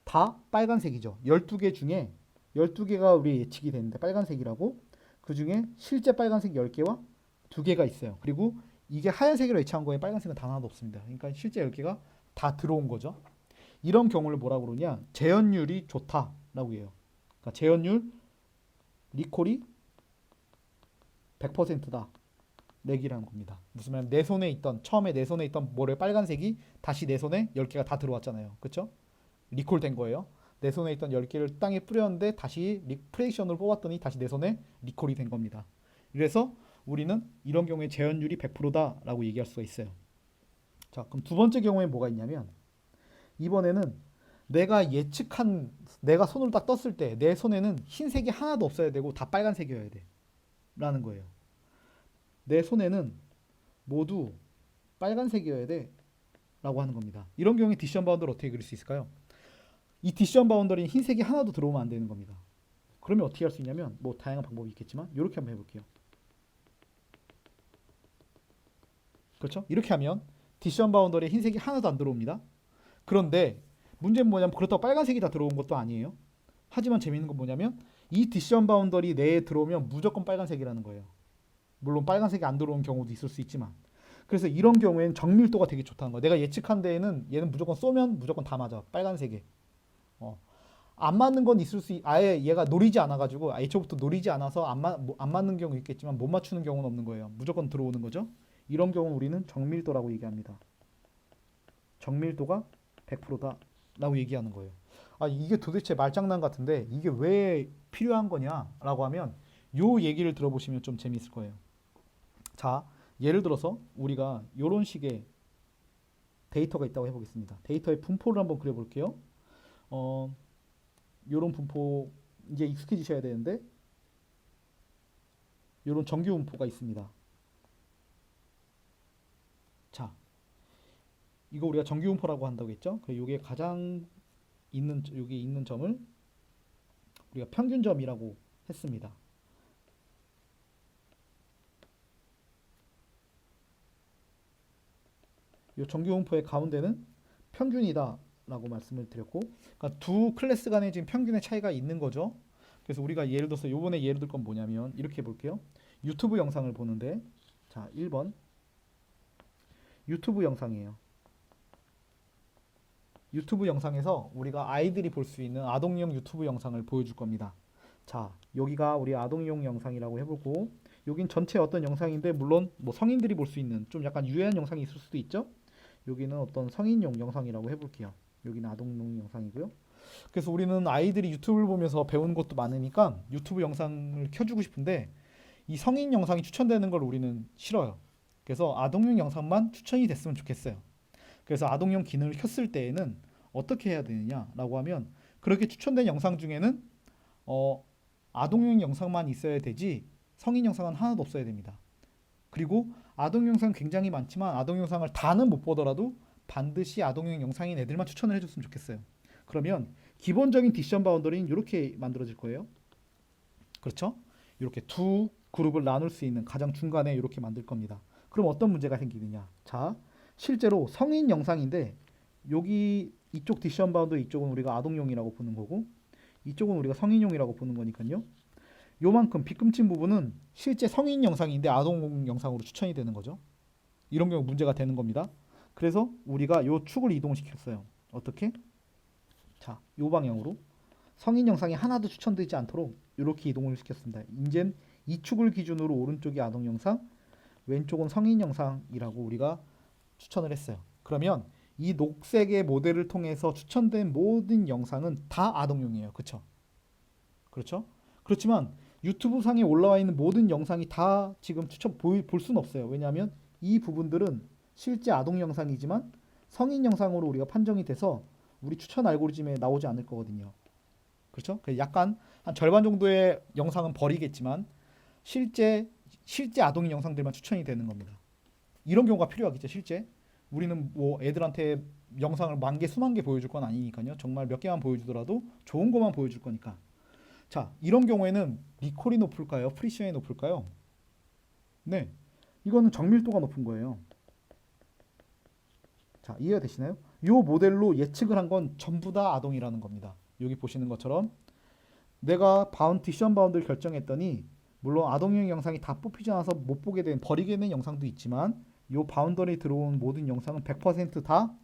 다 빨간색이죠. 12개 중에 12개가 우리 예측이 되는데 빨간색이라고 그 중에 실제 빨간색 10개와 2개가 있어요. 그리고 이게 하얀색으로 예측한 거에 빨간색은 단 하나도 없습니다. 그러니까 실제 10개가 다 들어온 거죠. 이런 경우를 뭐라고 그러냐? 재현율이 좋다라고 해요. 그러니까 재현율 리콜이 100%다. 렉이라는 겁니다. 무슨 말이냐면 내 손에 있던 처음에 내 손에 있던 모래 빨간색이 다시 내 손에 10개가 다 들어왔잖아요. 그렇죠? 리콜 된 거예요. 내 손에 있던 10개를 땅에 뿌렸는데 다시 프레이션으로 뽑았더니 다시 내 손에 리콜이 된 겁니다. 그래서 우리는 이런 경우에 재현율이 100%다라고 얘기할 수가 있어요. 자, 그럼 두 번째 경우에 뭐가 있냐면 이번에는 내가 손을 딱 떴을 때 내 손에는 흰색이 하나도 없어야 되고 다 빨간색이어야 돼 라는 거예요. 내 손에는 모두 빨간색이어야 돼 라고 하는 겁니다. 이런 경우에 디시전 바운더를 어떻게 그릴 수 있을까요? 이 디시전 바운더리는 흰색이 하나도 들어오면 안 되는 겁니다. 그러면 어떻게 할 수 있냐면 뭐 다양한 방법이 있겠지만 이렇게 한번 해볼게요. 그렇죠? 이렇게 하면 디시전 바운더리에 흰색이 하나도 안 들어옵니다. 그런데 문제는 뭐냐면 그렇다고 빨간색이 다 들어온 것도 아니에요. 하지만 재밌는 건 뭐냐면 이 디시전 바운더리 내에 들어오면 무조건 빨간색이라는 거예요. 물론 빨간색이 안 들어온 경우도 있을 수 있지만 그래서 이런 경우에는 정밀도가 되게 좋다는 거야. 내가 예측한 데에는 얘는 무조건 쏘면 무조건 다 맞아. 빨간색에. 안 맞는 건 있을 아예 얘가 노리지 않아가지고 애초부터 노리지 않아서 안 맞는 경우 있겠지만 못 맞추는 경우는 없는 거예요. 무조건 들어오는 거죠. 이런 경우 우리는 정밀도라고 얘기합니다. 정밀도가 100%다 라고 얘기하는 거예요. 아, 이게 도대체 말장난 같은데 이게 왜 필요한 거냐라고 하면 요 얘기를 들어보시면 좀 재미있을 거예요. 자, 예를 들어서 우리가 이런 식의 데이터가 있다고 해보겠습니다. 데이터의 분포를 한번 그려볼게요. 이런 분포 이제 익숙해지셔야 되는데 이런 정규 분포가 있습니다. 자, 이거 우리가 정규 분포라고 한다고 했죠? 이게 가장 여기 있는 점을 우리가 평균점이라고 했습니다. 이 정규분포의 가운데는 평균이다 라고 말씀을 드렸고, 그러니까 두 클래스 간에 지금 평균의 차이가 있는 거죠. 그래서 우리가 예를 들어서 요번에 예를 들 건 뭐냐면 이렇게 볼게요. 유튜브 영상을 보는데, 자, 1번 유튜브 영상이에요. 유튜브 영상에서 우리가 아이들이 볼 수 있는 아동용 유튜브 영상을 보여줄 겁니다. 자, 여기가 우리 아동용 영상이라고 해보고, 여긴 전체 어떤 영상인데, 물론 뭐 성인들이 볼 수 있는 좀 약간 유해한 영상이 있을 수도 있죠. 여기는 어떤 성인용 영상이라고 해볼게요. 여기는 아동용 영상이고요. 그래서 우리는 아이들이 유튜브를 보면서 배우는 것도 많으니까 유튜브 영상을 켜주고 싶은데, 이 성인 영상이 추천되는 걸 우리는 싫어요. 그래서 아동용 영상만 추천이 됐으면 좋겠어요. 그래서 아동용 기능을 켰을 때에는 어떻게 해야 되느냐라고 하면, 그렇게 추천된 영상 중에는 어, 아동용 영상만 있어야 되지 성인 영상은 하나도 없어야 됩니다. 그리고 아동 영상 굉장히 많지만 아동 영상을 다는 못 보더라도 반드시 아동용 영상인 애들만 추천을 해줬으면 좋겠어요. 그러면 기본적인 디시전 바운더리는 이렇게 만들어질 거예요. 그렇죠? 이렇게 두 그룹을 나눌 수 있는 가장 중간에 이렇게 만들 겁니다. 그럼 어떤 문제가 생기느냐? 자, 실제로 성인 영상인데 여기 이쪽 디시전 바운더리 이쪽은 우리가 아동용이라고 보는 거고 이쪽은 우리가 성인용이라고 보는 거니까요. 요만큼 빗금친 부분은 실제 성인 영상인데 아동 영상으로 추천이 되는 거죠. 이런 경우 문제가 되는 겁니다. 그래서 우리가 요 축을 이동시켰어요. 어떻게? 자, 요 방향으로 성인 영상이 하나도 추천되지 않도록 이렇게 이동을 시켰습니다. 이젠 이 축을 기준으로 오른쪽이 아동 영상, 왼쪽은 성인 영상이라고 우리가 추천을 했어요. 그러면 이 녹색의 모델을 통해서 추천된 모든 영상은 다 아동용이에요. 그렇죠? 그렇죠? 그렇지만 유튜브 상에 올라와 있는 모든 영상이 다 지금 볼 수는 없어요. 왜냐하면 이 부분들은 실제 아동 영상이지만 성인 영상으로 우리가 판정이 돼서 우리 추천 알고리즘에 나오지 않을 거거든요. 그렇죠? 그래서 약간 한 절반 정도의 영상은 버리겠지만 실제 아동인 영상들만 추천이 되는 겁니다. 이런 경우가 필요하겠죠, 실제. 우리는 뭐 애들한테 영상을 만 개, 수만 개 보여줄 건 아니니까요. 정말 몇 개만 보여주더라도 좋은 것만 보여줄 거니까. 자, 이런 경우에는 리콜이 높을까요? 프리시온이 높을까요? 네, 이거는 정밀도가 높은 거예요. 자, 이해가 되시나요? 이 모델로 예측을 한 건 전부 다 아동이라는 겁니다. 여기 보시는 것처럼 내가 디시전 바운드를 결정했더니 물론 아동용 영상이 다 뽑히지 않아서 못 보게 된 버리게 된 영상도 있지만 이 바운더리 들어온 모든 영상은 100%다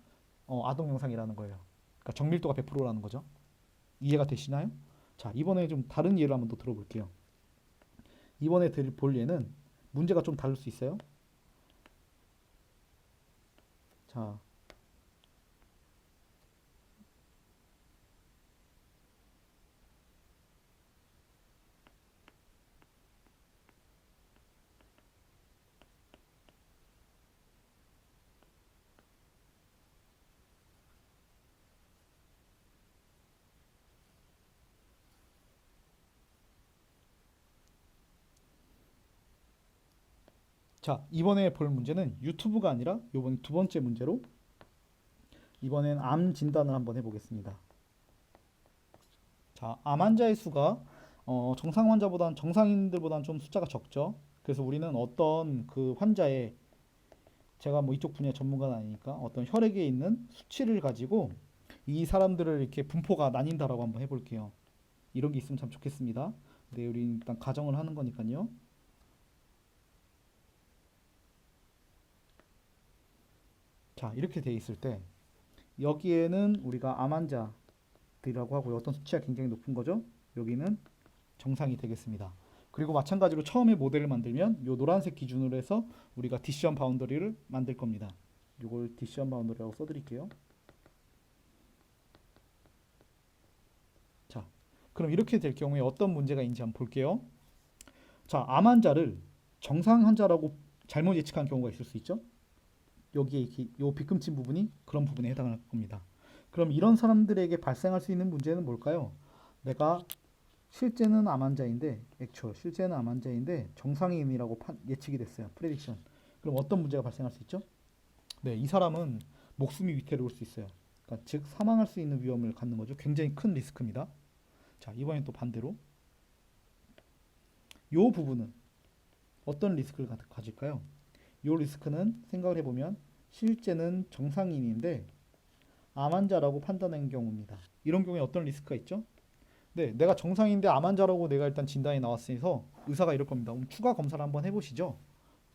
아동 영상이라는 거예요. 그러니까 정밀도가 100%라는 거죠. 이해가 되시나요? 자, 이번에 좀 다른 예를 한번 더 들어볼게요. 이번에 볼 예는 문제가 좀 다를 수 있어요. 자, 이번에 볼 문제는 유튜브가 아니라 이번 두 번째 문제로 이번엔 암 진단을 한번 해보겠습니다. 자, 암 환자의 수가 정상 환자보다는 정상인들보다는 좀 숫자가 적죠. 그래서 우리는 어떤 그 환자의 제가 뭐 이쪽 분야 전문가는 아니니까 어떤 혈액에 있는 수치를 가지고 이 사람들을 이렇게 분포가 나뉜다라고 한번 해볼게요. 이런 게 있으면 참 좋겠습니다. 근데 우리 일단 가정을 하는 거니까요. 자, 이렇게 돼 있을 때 여기에는 우리가 암 환자들이라고 하고요. 어떤 수치가 굉장히 높은 거죠. 여기는 정상이 되겠습니다. 그리고 마찬가지로 처음에 모델을 만들면 요 노란색 기준으로 해서 우리가 디시전 바운더리를 만들 겁니다. 요걸 디시전 바운더리라고 써드릴게요. 자, 그럼 이렇게 될 경우에 어떤 문제가 있는지 한번 볼게요. 자, 암 환자를 정상 환자라고 잘못 예측한 경우가 있을 수 있죠. 여기에 요 빗금친 부분이 그런 부분에 해당할 겁니다. 그럼 이런 사람들에게 발생할 수 있는 문제는 뭘까요? 내가 실제는 암 환자인데, 실제는 암 환자인데 정상인이라고 예측이 됐어요. 프레딕션. 그럼 어떤 문제가 발생할 수 있죠? 네, 이 사람은 목숨이 위태로울 수 있어요. 그러니까 즉 사망할 수 있는 위험을 갖는 거죠. 굉장히 큰 리스크입니다. 자, 이번엔 또 반대로 이 부분은 어떤 리스크를 가질까요? 이 리스크는 생각을 해보면 실제는 정상인인데 암 환자라고 판단한 경우입니다. 이런 경우에 어떤 리스크가 있죠? 네, 내가 정상인데 암 환자라고 내가 일단 진단이 나왔으니서 의사가 이럴 겁니다. 그럼 추가 검사를 한번 해보시죠.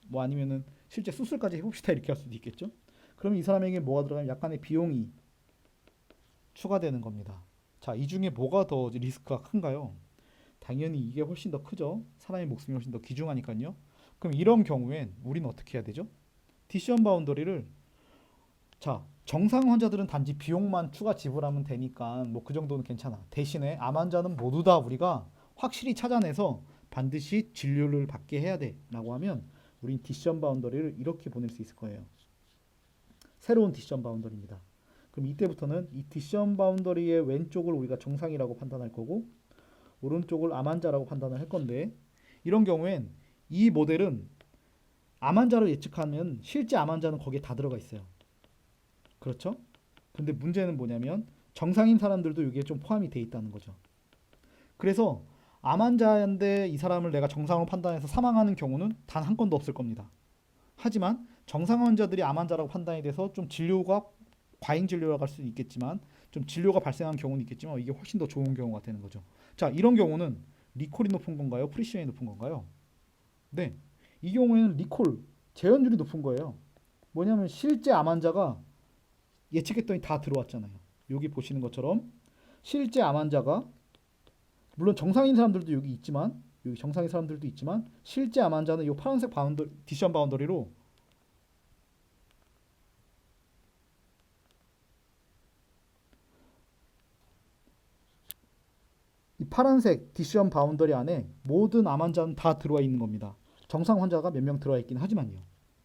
뭐 아니면은 실제 수술까지 해봅시다 이렇게 할 수도 있겠죠. 그럼 이 사람에게 뭐가 들어가면 약간의 비용이 추가되는 겁니다. 자, 이 중에 뭐가 더 리스크가 큰가요? 당연히 이게 훨씬 더 크죠. 사람의 목숨이 훨씬 더 귀중하니까요. 그럼 이런 경우엔 우리는 어떻게 해야 되죠? 디시전 바운더리를 자, 정상 환자들은 단지 비용만 추가 지불하면 되니까 뭐 그 정도는 괜찮아. 대신에 암 환자는 모두 다 우리가 확실히 찾아내서 반드시 진료를 받게 해야 돼라고 하면 우린 디시전 바운더리를 이렇게 보낼 수 있을 거예요. 새로운 디시전 바운더리입니다. 그럼 이때부터는 이 디시전 바운더리의 왼쪽을 우리가 정상이라고 판단할 거고 오른쪽을 암 환자라고 판단을 할 건데 이런 경우엔 이 모델은 암 환자를 예측하면 실제 암 환자는 거기에 다 들어가 있어요. 그렇죠? 근데 문제는 뭐냐면 정상인 사람들도 여기에 좀 포함이 돼 있다는 거죠. 그래서 암 환자인데 이 사람을 내가 정상으로 판단해서 사망하는 경우는 단 한 건도 없을 겁니다. 하지만 정상 환자들이 암 환자라고 판단이 돼서 좀 진료가 과잉 진료라고 할 수는 있겠지만 좀 진료가 발생한 경우는 있겠지만 이게 훨씬 더 좋은 경우가 되는 거죠. 자, 이런 경우는 리콜이 높은 건가요? 프리시전이 높은 건가요? 네. 이 경우에는 리콜, 재현율이 높은 거예요. 뭐냐면 실제 암 환자가 예측했더니 다 들어왔잖아요. 여기 보시는 것처럼 실제 암 환자가 물론 정상인 사람들도 여기 있지만 여기 정상인 사람들도 있지만 실제 암 환자는 이 파란색 바운더 디시전 바운더리로 이 파란색 디시전 바운더리 안에 모든 암 환자는 다 들어와 있는 겁니다. 정상 환자가 몇 명 들어와 있긴 하지만요.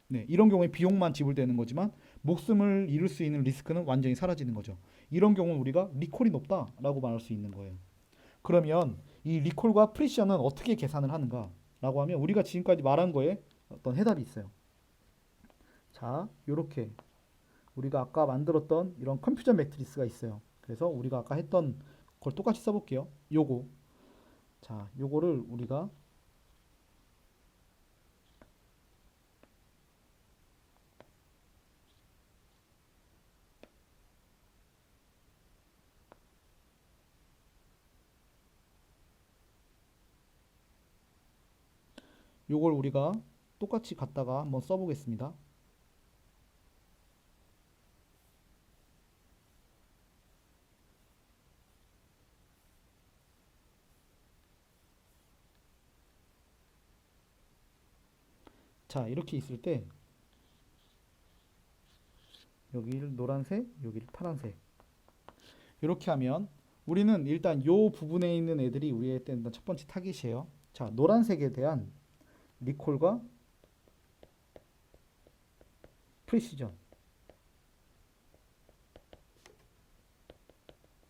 네, 이런 경우에 비용만 지불되는 거지만 목숨을 잃을 수 있는 리스크는 완전히 사라지는 거죠. 이런 경우는 우리가 리콜이 높다라고 말할 수 있는 거예요. 그러면 이 리콜과 프리시전은 어떻게 계산을 하는가라고 하면 우리가 지금까지 말한 거에 어떤 해답이 있어요. 자, 요렇게 우리가 아까 만들었던 이런 컴퓨전 매트리스가 있어요. 그래서 우리가 아까 했던 걸 똑같이 써볼게요. 요거. 자, 요거를 우리가 요걸 우리가 똑같이 갖다가 한번 써보겠습니다. 자, 이렇게 있을 때 여기를 노란색, 여기를 파란색. 이렇게 하면 우리는 일단 요 부분에 있는 애들이 우리의 일단 첫 번째 타깃이에요. 자, 노란색에 대한 리콜과 프리시전.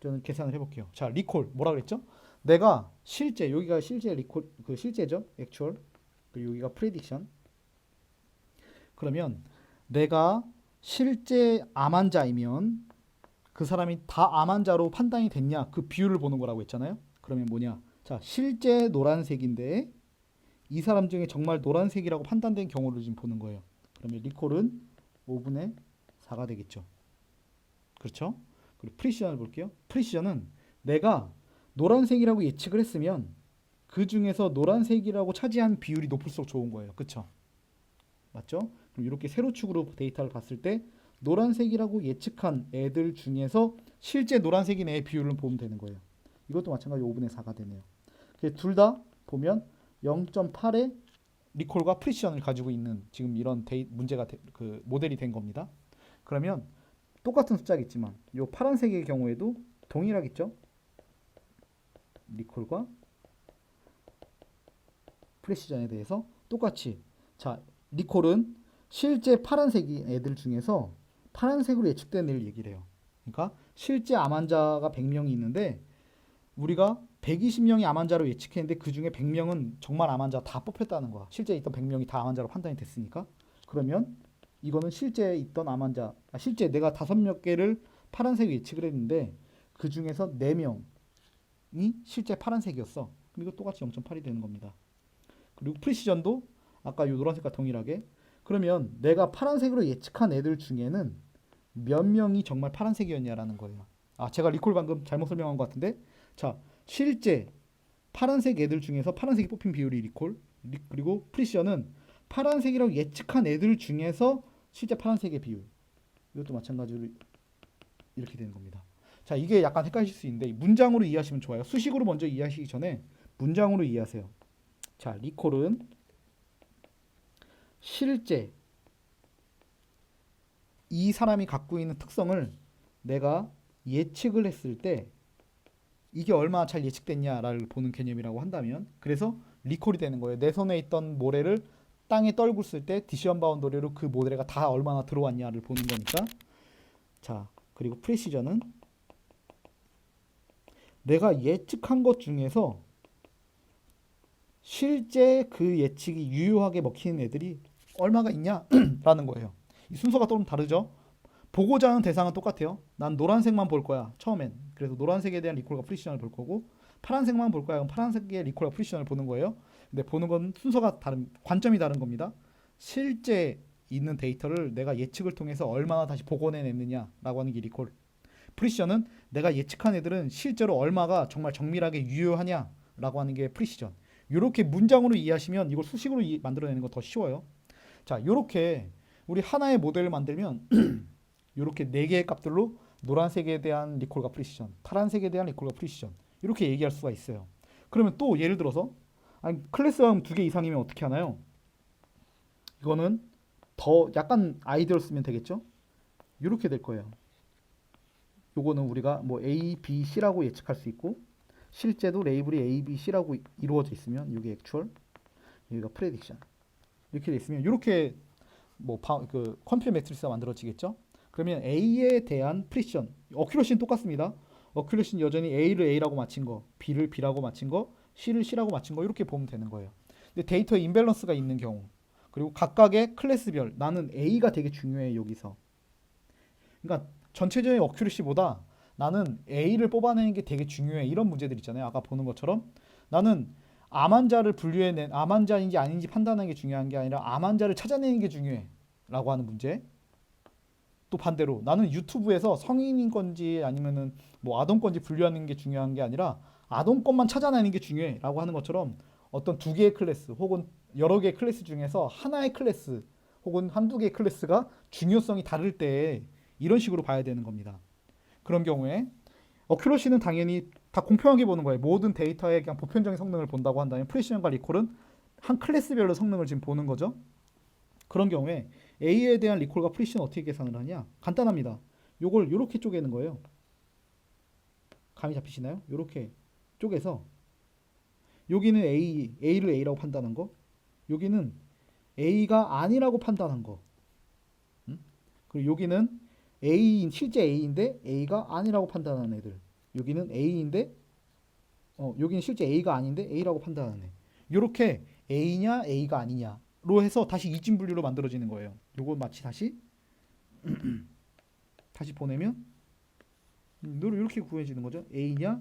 저는 계산을 해볼게요. 자, 리콜 뭐라 그랬죠? 내가 실제 여기가 실제 리콜 그 실제죠, 액츄얼. 그리고 여기가 프레딕션. 그러면 내가 실제 암 환자이면 그 사람이 다 암 환자로 판단이 됐냐 그 비율을 보는 거라고 했잖아요. 그러면 뭐냐? 자, 실제 노란색인데 이 사람 중에 정말 노란색이라고 판단된 경우를 지금 보는 거예요. 그러면 리콜은 5분의 4가 되겠죠. 그렇죠? 그리고 프리시전을 볼게요. 프리시전은 내가 노란색이라고 예측을 했으면 그 중에서 노란색이라고 차지한 비율이 높을수록 좋은 거예요. 그렇죠? 맞죠? 그럼 이렇게 세로축으로 데이터를 봤을 때 노란색이라고 예측한 애들 중에서 실제 노란색인 애의 비율을 보면 되는 거예요. 이것도 마찬가지로 5분의 4가 되네요. 둘 다 보면 0.8의 리콜과 프리시전을 가지고 있는 지금 이런 문제가 그 모델이 된 겁니다. 그러면 똑같은 숫자겠지만 이 파란색의 경우에도 동일하겠죠? 리콜과 프리시전에 대해서 똑같이 자, 리콜은 실제 파란색이 애들 중에서 파란색으로 예측된 애를 얘기를 해요. 그러니까 실제 암 환자가 100명이 있는데 우리가 120명이 암 환자로 예측했는데 그 중에 100명은 정말 암 환자 다 뽑혔다는 거야. 실제 있던 100명이 다 암 환자로 판단이 됐으니까. 그러면 이거는 실제 있던 암 환자, 실제 내가 5몇 개를 파란색 예측을 했는데 그 중에서 4명이 실제 파란색이었어. 그럼 이거 똑같이 0.8이 되는 겁니다. 그리고 프리시전도 아까 이 노란색과 동일하게 그러면 내가 파란색으로 예측한 애들 중에는 몇 명이 정말 파란색이었냐라는 거예요. 아, 제가 리콜 방금 잘못 설명한 것 같은데. 자, 실제 파란색 애들 중에서 파란색이 뽑힌 비율이 리콜. 그리고 프리시전은 파란색이라고 예측한 애들 중에서 실제 파란색의 비율. 이것도 마찬가지로 이렇게 되는 겁니다. 자, 이게 약간 헷갈리실 수 있는데 문장으로 이해하시면 좋아요. 수식으로 먼저 이해하시기 전에 문장으로 이해하세요. 자, 리콜은 실제 이 사람이 갖고 있는 특성을 내가 예측을 했을 때 이게 얼마나 잘 예측됐냐를 보는 개념이라고 한다면, 그래서 리콜이 되는 거예요. 내 손에 있던 모래를 땅에 떨굴 때 디시전 바운더리로 그 모래가 다 얼마나 들어왔냐를 보는 거니까. 자, 그리고 프리시전은 내가 예측한 것 중에서 실제 그 예측이 유효하게 먹히는 애들이 얼마가 있냐라는 거예요. 이 순서가 좀 다르죠. 보고자 하는 대상은 똑같아요. 난 노란색만 볼 거야, 처음엔. 그래서 노란색에 대한 리콜과 프리시전을 볼 거고, 파란색만 볼 거야. 그럼 파란색의 리콜과 프리시전을 보는 거예요. 근데 보는 건 순서가 다른, 관점이 다른 겁니다. 실제 있는 데이터를 내가 예측을 통해서 얼마나 다시 복원해냈느냐라고 하는 게 리콜. 프리시전은 내가 예측한 애들은 실제로 얼마가 정말 정밀하게 유효하냐라고 하는 게 프리시전. 이렇게 문장으로 이해하시면 이걸 수식으로 만들어내는 거 더 쉬워요. 자, 이렇게 우리 하나의 모델을 만들면 이렇게 네 개의 값들로 노란색에 대한 리콜과 프리시전, 파란색에 대한 리콜과 프리시전 이렇게 얘기할 수가 있어요. 그러면 또 예를 들어서 아니, 클래스가 두 개 이상이면 어떻게 하나요? 이거는 더 약간 아이디어를 쓰면 되겠죠? 이렇게 될 거예요. 요거는 우리가 뭐 A, B, C라고 예측할 수 있고, 실제도 레이블이 A, B, C라고 이루어져 있으면 이게 액추얼, 여기가 프레딕션 이렇게 돼 있으면 이렇게 뭐 그 컴퓨터 매트리스가 만들어지겠죠? 그러면 A에 대한 프리시전, 어큐러시는 똑같습니다. 어큐러시는 여전히 A를 A라고 맞힌 거, B를 B라고 맞힌 거, C를 C라고 맞힌 거 이렇게 보면 되는 거예요. 근데 데이터에 임밸런스가 있는 경우, 그리고 각각의 클래스별, 나는 A가 되게 중요해 여기서. 그러니까 전체적인 어큐러시보다 나는 A를 뽑아내는 게 되게 중요해, 이런 문제들 있잖아요. 아까 보는 것처럼 나는 암환자를 분류해낸, 암환자인지 아닌지 판단하는 게 중요한 게 아니라 암환자를 찾아내는 게 중요해 라고 하는 문제. 또 반대로 나는 유튜브에서 성인인 건지 아니면은 뭐 아동 건지 분류하는 게 중요한 게 아니라 아동 것만 찾아내는 게 중요해 라고 하는 것처럼, 어떤 두 개의 클래스 혹은 여러 개의 클래스 중에서 하나의 클래스 혹은 한두 개의 클래스가 중요성이 다를 때 이런 식으로 봐야 되는 겁니다. 그런 경우에 어큐러시는 당연히 다 공평하게 보는 거예요. 모든 데이터의 그냥 보편적인 성능을 본다고 한다면 프리시전과 리콜은 한 클래스별로 성능을 지금 보는 거죠. 그런 경우에 A에 대한 리콜과 프리시전 어떻게 계산을 하냐? 간단합니다. 요걸 이렇게 쪼개는 거예요. 감이 잡히시나요? 이렇게 쪼개서 여기는 A를 A라고 판단한 거, 여기는 A가 아니라고 판단한 거, 그리고 여기는 실제 A인데 A가 아니라고 판단하는 애들, 여기는 A인데 여기는 실제 A가 아닌데 A라고 판단하는 애. 이렇게 A냐 A가 아니냐로 해서 다시 이진 분류로 만들어지는 거예요. 요거 마치 다시 보내면 이렇게 구해지는 거죠. A냐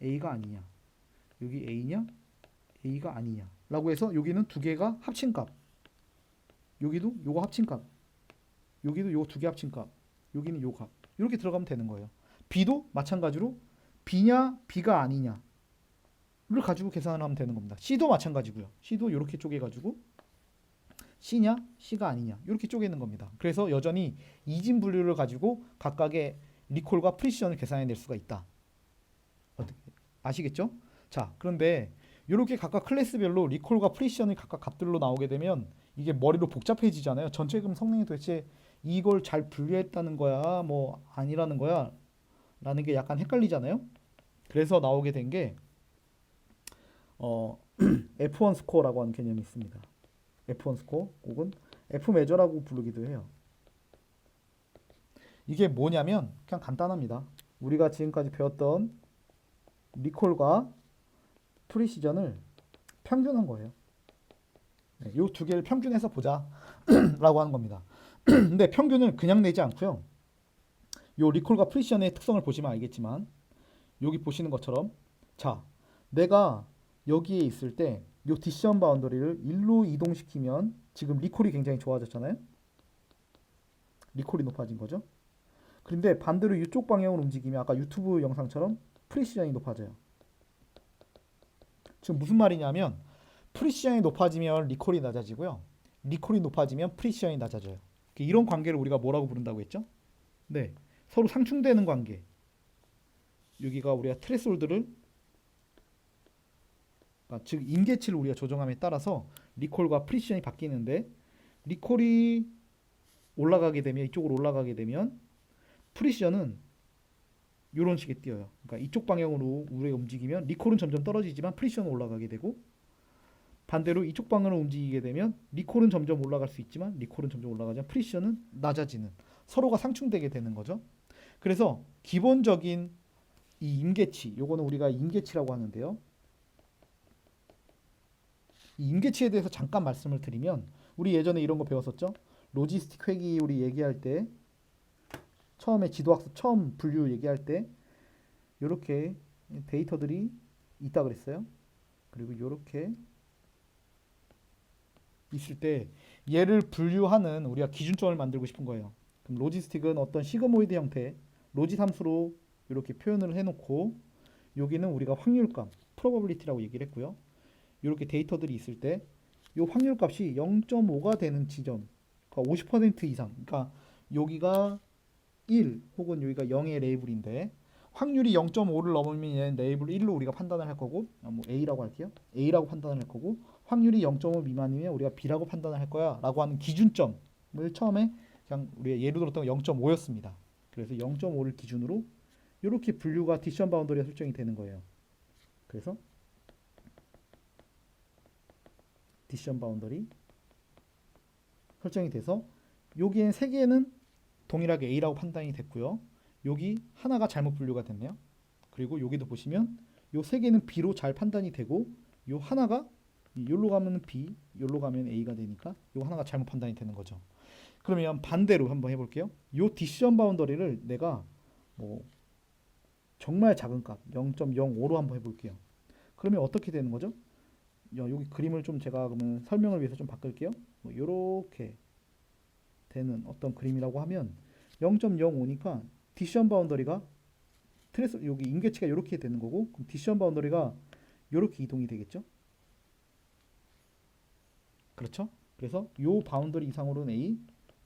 A가 아니냐, 여기 A냐 A가 아니냐 라고 해서 여기는 두 개가 합친 값, 여기도 요거 합친 값, 여기도 요거 두 개 합친 값, 여기는 요 값, 이렇게 들어가면 되는 거예요. B도 마찬가지로 B냐 B가 아니냐를 가지고 계산을 하면 되는 겁니다. C도 마찬가지고요. C도 이렇게 쪼개가지고 C냐 C가 아니냐 이렇게 쪼개는 겁니다. 그래서 여전히 이진 분류를 가지고 각각의 리콜과 프리시전을 계산해낼 수가 있다. 아시겠죠? 자, 그런데 이렇게 각각 클래스별로 리콜과 프리시전이 각각 값들로 나오게 되면 이게 머리로 복잡해지잖아요. 전체금 성능이 도대체 이걸 잘 분류했다는 거야 뭐 아니라는 거야 라는 게 약간 헷갈리잖아요. 그래서 나오게 된 게 F1 스코어라고 하는 개념이 있습니다. F1 스코어 혹은 F 메저라고 부르기도 해요. 이게 뭐냐면 그냥 간단합니다. 우리가 지금까지 배웠던 리콜과 프리시전을 평균한 거예요. 네, 이 두 개를 평균해서 보자 라고 하는 겁니다. 근데 평균을 그냥 내지 않고요. 요 리콜과 프리시전의 특성을 보시면 알겠지만 여기 보시는 것처럼, 자, 내가 여기에 있을 때 요 디시전 바운더리를 1로 이동시키면 지금 리콜이 굉장히 좋아졌잖아요. 리콜이 높아진 거죠. 그런데 반대로 이쪽 방향으로 움직이면 아까 유튜브 영상처럼 프리시전이 높아져요. 지금 무슨 말이냐면 프리시전이 높아지면 리콜이 낮아지고요. 리콜이 높아지면 프리시전이 낮아져요. 이런 관계를 우리가 뭐라고 부른다고 했죠? 네, 서로 상충되는 관계. 여기가 우리가 트레스홀드를 즉 임계치를 우리가 조정함에 따라서 리콜과 프리시전이 바뀌는데 리콜이 올라가게 되면 이쪽으로 올라가게 되면 프리시전은 이런 식의 뛰어요. 그러니까 이쪽 방향으로 우리가 움직이면 리콜은 점점 떨어지지만 프리시전은 올라가게 되고 반대로 이쪽 방향으로 움직이게 되면 리콜은 점점 올라갈 수 있지만 리콜은 점점 올라가지만 프리시전은 낮아지는 서로가 상충되게 되는 거죠. 그래서 기본적인 이 임계치, 요거는 우리가 임계치라고 하는데요. 이 임계치에 대해서 잠깐 말씀을 드리면 우리 예전에 이런 거 배웠었죠. 로지스틱 회기 우리 얘기할 때 처음에 지도학습 처음 분류 얘기할 때 이렇게 데이터들이 있다 그랬어요. 그리고 이렇게 있을 때 얘를 분류하는 우리가 기준점을 만들고 싶은 거예요. 그럼 로지스틱은 어떤 시그모이드 형태 로지 함수로 이렇게 표현을 해놓고 여기는 우리가 확률값 probability라고 얘기를 했고요. 이렇게 데이터들이 있을 때 이 확률값이 0.5가 되는 지점, 그러니까 50% 이상, 그러니까 여기가 1 혹은 여기가 0의 레이블인데 확률이 0.5를 넘으면 얘는 레이블 1로 우리가 판단을 할 거고 뭐 A라고 할게요. A라고 판단을 할 거고 확률이 0.5 미만이면 우리가 B라고 판단을 할 거야 라고 하는 기준점을 처음에 그냥 우리가 예로 들었던 0.5였습니다. 그래서 0.5를 기준으로 이렇게 분류가 디시전 바운더리가 설정이 되는 거예요. 그래서 디시전 바운더리 설정이 돼서 여기엔 세 개는 동일하게 A라고 판단이 됐고요. 여기 하나가 잘못 분류가 됐네요. 그리고 여기도 보시면 요 세 개는 B로 잘 판단이 되고 요 하나가 여기로 가면 B, 여기로 가면 A가 되니까 요 하나가 잘못 판단이 되는 거죠. 그러면 반대로 한번 해볼게요. 요 디시전 바운더리를 내가 뭐 정말 작은 값 0.05로 한번 해볼게요. 그러면 어떻게 되는 거죠? 여기 그림을 좀 제가 그러면 설명을 위해서 좀 바꿀게요. 뭐 요렇게 되는 어떤 그림이라고 하면 0.05니까 디시전 바운더리가 트레스 여기 임계치가 이렇게 되는 거고 그럼 디시전 바운더리가 이렇게 이동이 되겠죠? 그렇죠? 그래서 요 바운더리 이상으로는 A,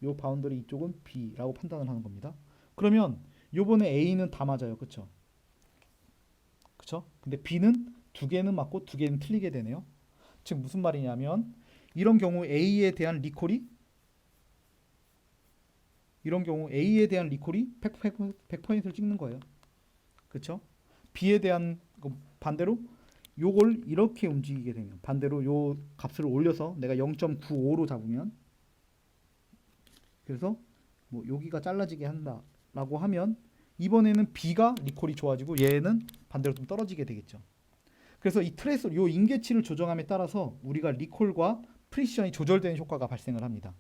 요 바운더리 이쪽은 B라고 판단을 하는 겁니다. 그러면 요번에 A는 다 맞아요. 그렇죠? 그렇죠? 근데 B는 두 개는 맞고 두 개는 틀리게 되네요. 즉 무슨 말이냐면 이런 경우 A에 대한 리콜이 100%를 찍는 거예요. 그렇죠? B에 대한 반대로 요걸 이렇게 움직이게 되면 반대로 요 값을 올려서 내가 0.95로 잡으면 그래서 뭐 여기가 잘라지게 한다라고 하면 이번에는 B가 리콜이 좋아지고 얘는 반대로 좀 떨어지게 되겠죠. 그래서 이 트레이스 요 임계치를 조정함에 따라서 우리가 리콜과 프리시전이 조절되는 효과가 발생을 합니다.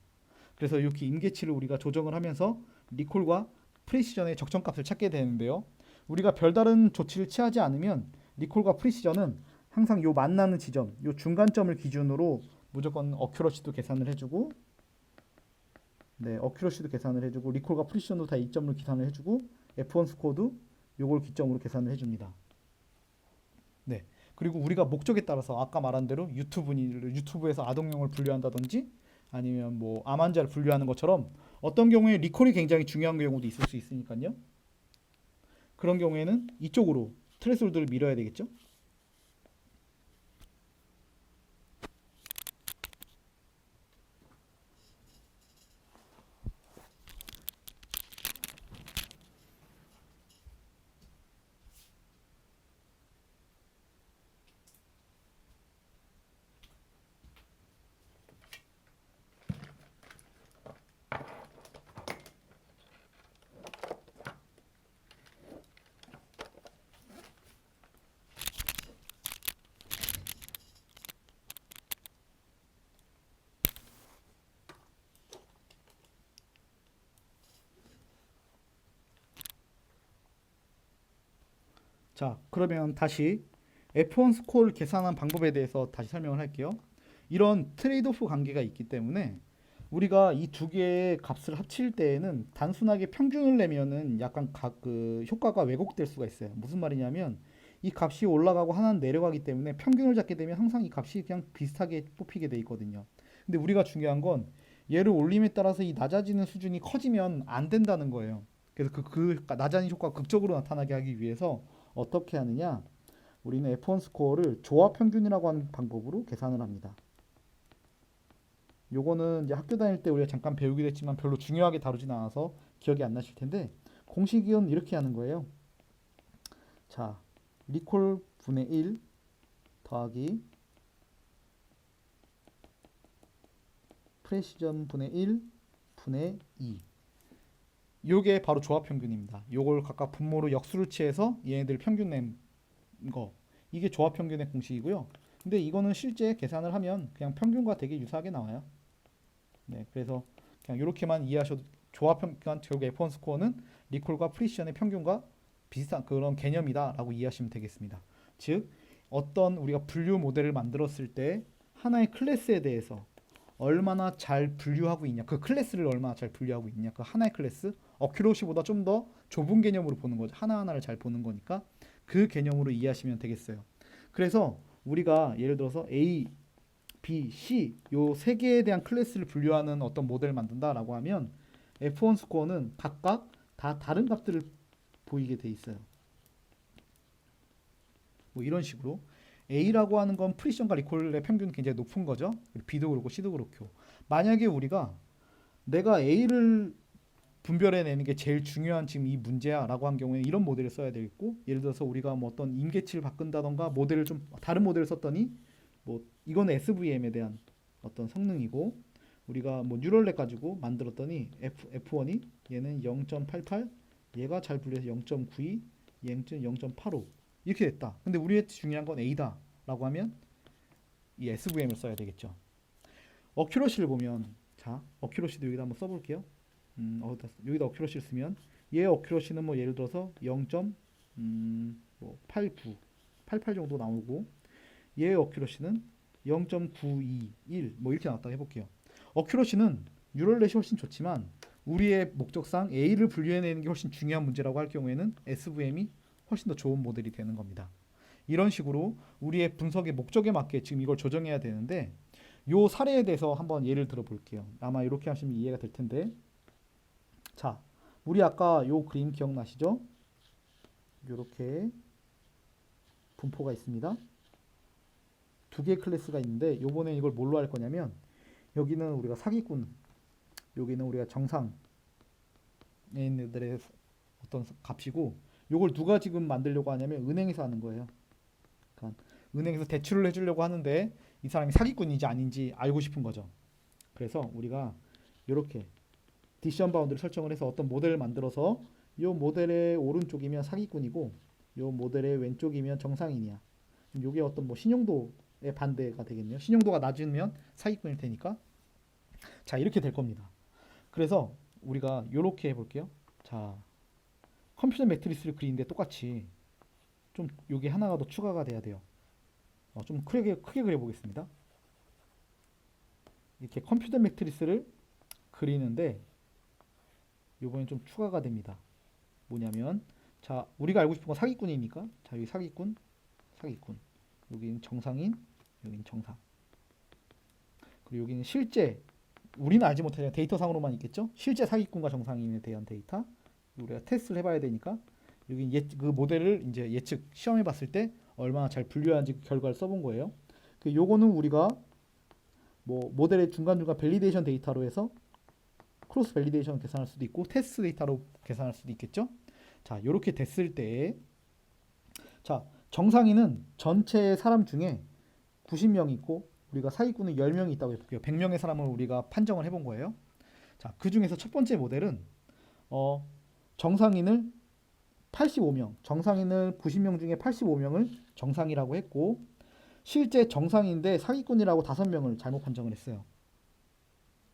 그래서 이렇게 임계치를 우리가 조정을 하면서 리콜과 프리시전의 적정값을 찾게 되는데요. 우리가 별다른 조치를 취하지 않으면 리콜과 프리시전은 항상 요 만나는 지점, 요 중간점을 기준으로 무조건 어큐러시도 계산을 해주고, 네, 어큐러시도 계산을 해주고, 리콜과 프리시전도 다 이점을 계산을 해주고, F1 스코어도 요걸 기점으로 계산을 해줍니다. 네. 그리고 우리가 목적에 따라서 아까 말한 대로 유튜브에서 아동용을 분류한다든지 아니면 뭐 암환자를 분류하는 것처럼 어떤 경우에 리콜이 굉장히 중요한 경우도 있을 수 있으니까요. 그런 경우에는 이쪽으로 트레스홀드를 밀어야 되겠죠. 자, 그러면 다시 F1 스코어를 계산한 방법에 대해서 다시 설명을 할게요. 이런 트레이드오프 관계가 있기 때문에 우리가 이 두 개의 값을 합칠 때에는 단순하게 평균을 내면은 약간 그 효과가 왜곡될 수가 있어요. 무슨 말이냐면 이 값이 올라가고 하나는 내려가기 때문에 평균을 잡게 되면 항상 이 값이 그냥 비슷하게 뽑히게 돼 있거든요. 근데 우리가 중요한 건 얘를 올림에 따라서 이 낮아지는 수준이 커지면 안 된다는 거예요. 그래서 그 낮아지는 효과가 극적으로 나타나게 하기 위해서 어떻게 하느냐? 우리는 F1 스코어를 조합 평균이라고 하는 방법으로 계산을 합니다. 요거는 이제 학교 다닐 때 우리가 잠깐 배우기도 했지만 별로 중요하게 다루진 않아서 기억이 안 나실 텐데 공식은 이렇게 하는 거예요. 자, 리콜 분의 1 더하기 프레시전 분의 1 분의 2. 요게 바로 조합 평균입니다. 요걸 각각 분모로 역수를 취해서 얘네들 평균 낸 거. 이게 조합 평균의 공식이고요. 근데 이거는 실제 계산을 하면 그냥 평균과 되게 유사하게 나와요. 네, 그래서 그냥 이렇게만 이해하셔도 조합 평균 결국 F1 스코어는 리콜과 프리시전의 평균과 비슷한 그런 개념이다라고 이해하시면 되겠습니다. 즉 어떤 우리가 분류 모델을 만들었을 때 하나의 클래스에 대해서 얼마나 잘 분류하고 있냐, 그 클래스를 얼마나 잘 분류하고 있냐, 그 하나의 클래스 어큐러시보다 좀 더 좁은 개념으로 보는 거죠. 하나하나를 잘 보는 거니까 그 개념으로 이해하시면 되겠어요. 그래서 우리가 예를 들어서 A, B, C 요 세 개에 대한 클래스를 분류하는 어떤 모델을 만든다라고 하면 F1 스코어는 각각 다 다른 값들을 보이게 돼 있어요. 뭐 이런 식으로 A라고 하는 건 프리션과 리콜의 평균이 굉장히 높은 거죠. B도 그렇고 C도 그렇고. 만약에 우리가 내가 A를 분별해내는 게 제일 중요한 지금 이 문제야라고 한 경우에는 이런 모델을 써야 되겠고, 예를 들어서 우리가 뭐 어떤 임계치를 바꾼다던가 모델을 좀 다른 모델을 썼더니 뭐 이거는 SVM에 대한 어떤 성능이고 우리가 뭐 뉴럴넷 가지고 만들었더니 F1이 얘는 0.88, 얘가 잘 분류해서 0.92, 얘는 0.85 이렇게 됐다. 근데 우리의 중요한 건 A다라고 하면 이 SVM을 써야 되겠죠. 어큐러시를 보면 자 어큐러시도 여기다 한번 써볼게요. 여기다 어큐러시를 쓰면 얘 어큐러시는 뭐 예를 들어서 0.89, 88 정도 나오고 얘의 어큐러시는 0.921 뭐 이렇게 나왔다고 해볼게요. 어큐러시는 뉴럴넷이 훨씬 좋지만 우리의 목적상 A를 분류해내는 게 훨씬 중요한 문제라고 할 경우에는 SVM이 훨씬 더 좋은 모델이 되는 겁니다. 이런 식으로 우리의 분석의 목적에 맞게 지금 이걸 조정해야 되는데 요 사례에 대해서 한번 예를 들어 볼게요. 아마 이렇게 하시면 이해가 될 텐데 자, 우리 아까 요 그림 기억나시죠? 요렇게 분포가 있습니다. 두 개의 클래스가 있는데 요번에 이걸 뭘로 할 거냐면 여기는 우리가 사기꾼, 여기는 우리가 정상에 있는 애들의 어떤 값이고 요걸 누가 지금 만들려고 하냐면 은행에서 하는 거예요. 그러니까 은행에서 대출을 해주려고 하는데 이 사람이 사기꾼인지 아닌지 알고 싶은 거죠. 그래서 우리가 이렇게 디시전 바운드를 설정을 해서 어떤 모델을 만들어서 이 모델의 오른쪽이면 사기꾼이고 이 모델의 왼쪽이면 정상인이야. 이게 어떤 뭐 신용도의 반대가 되겠네요. 신용도가 낮으면 사기꾼일 테니까. 자, 이렇게 될 겁니다. 그래서 우리가 이렇게 해볼게요. 자, 컴퓨터 매트리스를 그리는데 똑같이 좀 여기 하나가 더 추가가 돼야 돼요. 좀 크게 그려보겠습니다. 이렇게 컴퓨터 매트리스를 그리는데 요번엔 좀 추가가 됩니다. 뭐냐면 자 우리가 알고 싶은 건 사기꾼이니까 자 여기 사기꾼 여기는 정상인 여기는 정상 그리고 여기는 실제 우리는 알지 못하지만 데이터상으로만 있겠죠. 실제 사기꾼과 정상인에 대한 데이터 우리가 테스트를 해봐야 되니까 여기 그 모델을 이제 예측 시험해봤을 때 얼마나 잘 분류하는지 결과를 써본 거예요. 요거는 우리가 뭐 모델의 중간중간 밸리데이션 데이터로 해서 크로스 밸리데이션 계산할 수도 있고 테스트 데이터로 계산할 수도 있겠죠. 자, 이렇게 됐을 때 자, 정상인은 전체 사람 중에 90명 있고 우리가 사기꾼은 10명이 있다고 해볼게요. 100명의 사람을 우리가 판정을 해본 거예요. 자, 그 중에서 첫 번째 모델은 정상인을 85명, 정상인을 90명 중에 85명을 정상이라고 했고 실제 정상인데 사기꾼이라고 5명을 잘못 판정을 했어요.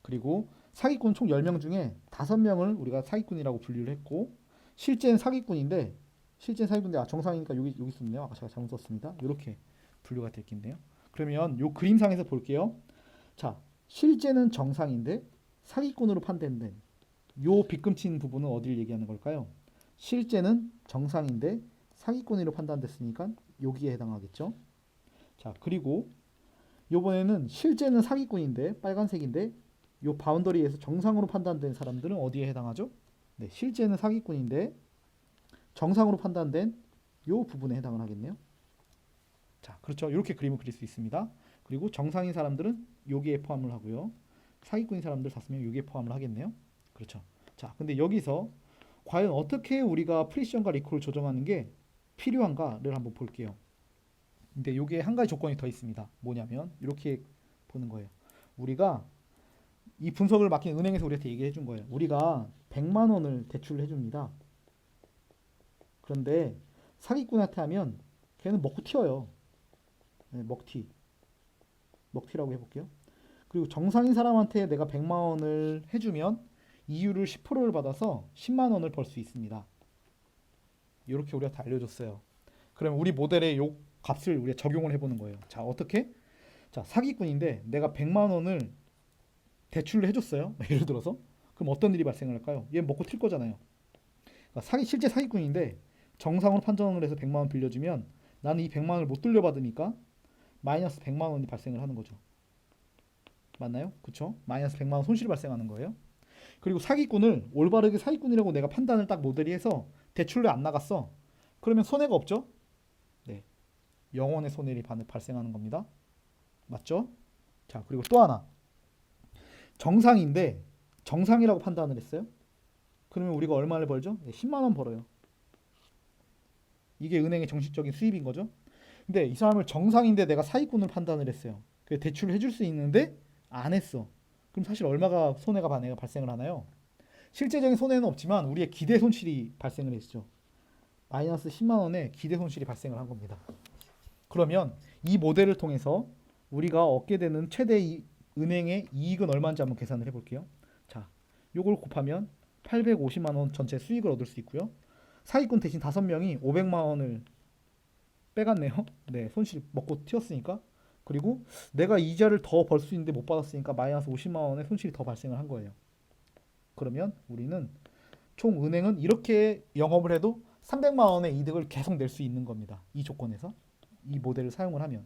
그리고 사기꾼 총 10명 중에 5명을 우리가 사기꾼이라고 분류를 했고 실제는 사기꾼인데 실제 사기꾼인데 정상이니까 여기 있었네요. 아까 제가 잘못 썼습니다. 이렇게 분류가 됐겠네요. 그러면 요 그림상에서 볼게요. 자, 실제는 정상인데 사기꾼으로 판단된 요 빗금친 부분은 어디를 얘기하는 걸까요? 실제는 정상인데 사기꾼으로 판단됐으니까 여기에 해당하겠죠. 자, 그리고 요번에는 실제는 사기꾼인데 빨간색인데 요 바운더리에서 정상으로 판단된 사람들은 어디에 해당하죠? 네, 실제는 사기꾼인데 정상으로 판단된 요 부분에 해당을 하겠네요. 자, 그렇죠. 이렇게 그림을 그릴 수 있습니다. 그리고 정상인 사람들은 여기에 포함을 하고요. 사기꾼인 사람들 샀으면 여기에 포함을 하겠네요. 그렇죠. 자, 근데 여기서 과연 어떻게 우리가 프리시전과 리콜을 조정하는 게 필요한가를 한번 볼게요. 근데 여기에 한 가지 조건이 더 있습니다. 뭐냐면 이렇게 보는 거예요. 우리가 이 분석을 맡긴 은행에서 우리한테 얘기해 준 거예요. 우리가 100만 원을 대출을 해줍니다. 그런데 사기꾼한테 하면 걔는 먹고 튀어요. 네, 먹튀라고 해볼게요. 그리고 정상인 사람한테 내가 100만 원을 해주면 이율을 10%를 받아서 10만 원을 벌 수 있습니다. 이렇게 우리가 다 알려줬어요. 그럼 우리 모델의 요 값을 우리가 적용을 해보는 거예요. 자, 어떻게? 자, 사기꾼인데 내가 100만 원을 대출을 해줬어요. 예를 들어서. 그럼 어떤 일이 발생을 할까요? 얘 먹고 튈 거잖아요. 그러니까 실제 사기꾼인데 정상으로 판정을 해서 100만 원 빌려주면 나는 이 100만 원을 못 돌려받으니까 마이너스 100만 원이 발생을 하는 거죠. 맞나요? 그쵸? 마이너스 100만 원 손실이 발생하는 거예요. 그리고 사기꾼을 올바르게 사기꾼이라고 내가 판단을 딱 모델이 해서 대출로 안 나갔어. 그러면 손해가 없죠? 네. 영원의 손해를 발생하는 겁니다. 맞죠? 자, 그리고 또 하나. 정상인데 정상이라고 판단을 했어요. 그러면 우리가 얼마를 벌죠? 네, 10만 원 벌어요. 이게 은행의 정식적인 수입인 거죠. 근데 이 사람을 정상인데 내가 사기꾼을 판단을 했어요. 그 대출을 해줄 수 있는데 안 했어. 그럼 사실 얼마가 손해가 발생을 하나요? 실제적인 손해는 없지만 우리의 기대 손실이 발생을 했죠. 마이너스 10만 원의 기대 손실이 발생을 한 겁니다. 그러면 이 모델을 통해서 우리가 얻게 되는 최대 은행의 이익은 얼마인지 한번 계산을 해볼게요. 자, 요걸 곱하면 850만 원 전체 수익을 얻을 수 있고요. 사기꾼 대신 5명이 500만 원을 빼갔네요. 네, 손실 먹고 튀었으니까. 그리고 내가 이자를 더 벌 수 있는데 못 받았으니까 마이너스 50만 원의 손실이 더 발생을 한 거예요. 그러면 우리는 총 은행은 이렇게 영업을 해도 300만 원의 이득을 계속 낼 수 있는 겁니다. 이 조건에서 이 모델을 사용을 하면.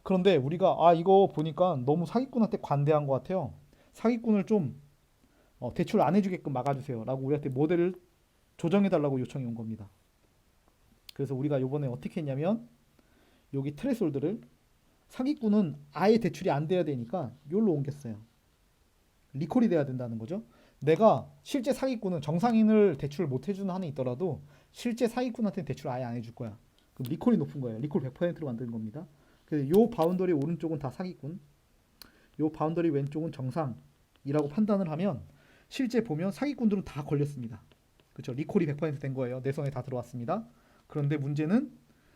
그런데 우리가 이거 보니까 너무 사기꾼한테 관대한 것 같아요. 사기꾼을 좀 대출 안 해주게끔 막아주세요 라고 우리한테 모델을 조정해달라고 요청이 온 겁니다. 그래서 우리가 이번에 어떻게 했냐면 여기 트레솔드를 사기꾼은 아예 대출이 안 돼야 되니까 여기로 옮겼어요. 리콜이 돼야 된다는 거죠. 내가 실제 사기꾼은 정상인을 대출을 못 해주는 한이 있더라도 실제 사기꾼한테 대출 아예 안 해줄 거야. 그럼 리콜이 높은 거예요. 리콜 100%로 만드는 겁니다. 그래서 요 바운더리 오른쪽은 다 사기꾼, 요 바운더리 왼쪽은 정상이라고 판단을 하면 실제 보면 사기꾼들은 다 걸렸습니다. 그렇죠? 리콜이 100%된 거예요. 내 손에 다 들어왔습니다. 그런데 문제는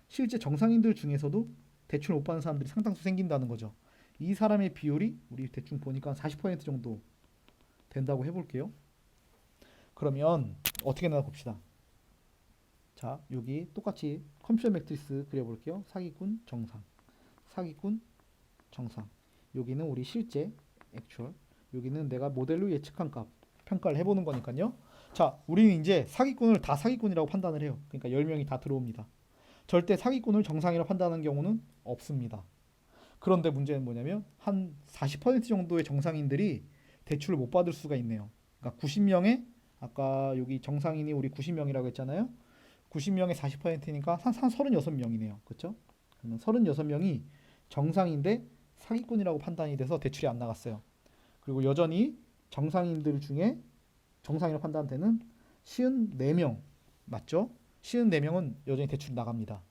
실제 정상인들 중에서도 대출 못 받는 사람들이 상당수 생긴다는 거죠. 이 사람의 비율이 우리 대충 보니까 40% 정도 된다고 해볼게요. 그러면 어떻게 나눠 봅시다. 자, 여기 똑같이 컴퓨터 매트리스 그려볼게요. 사기꾼, 정상, 사기꾼, 정상. 여기는 우리 실제 액츄얼, 여기는 내가 모델로 예측한 값 평가를 해보는 거니까요. 자, 우리는 이제 사기꾼을 다 사기꾼이라고 판단을 해요. 그러니까 10명이 다 들어옵니다. 절대 사기꾼을 정상이라고 판단하는 경우는 없습니다. 그런데 문제는 뭐냐면 한 40% 정도의 정상인들이 대출을 못 받을 수가 있네요. 그러니까 90명에 아까 여기 정상인이 우리 90명이라고 했잖아요. 90명의 40%니까 한 36명이네요. 그렇죠? 그러면 36명이 정상인데 사기꾼이라고 판단이 돼서 대출이 안 나갔어요. 그리고 여전히 정상인들 중에 정상이라고 판단되는 54명 맞죠? 54명은 여전히 대출이 나갑니다.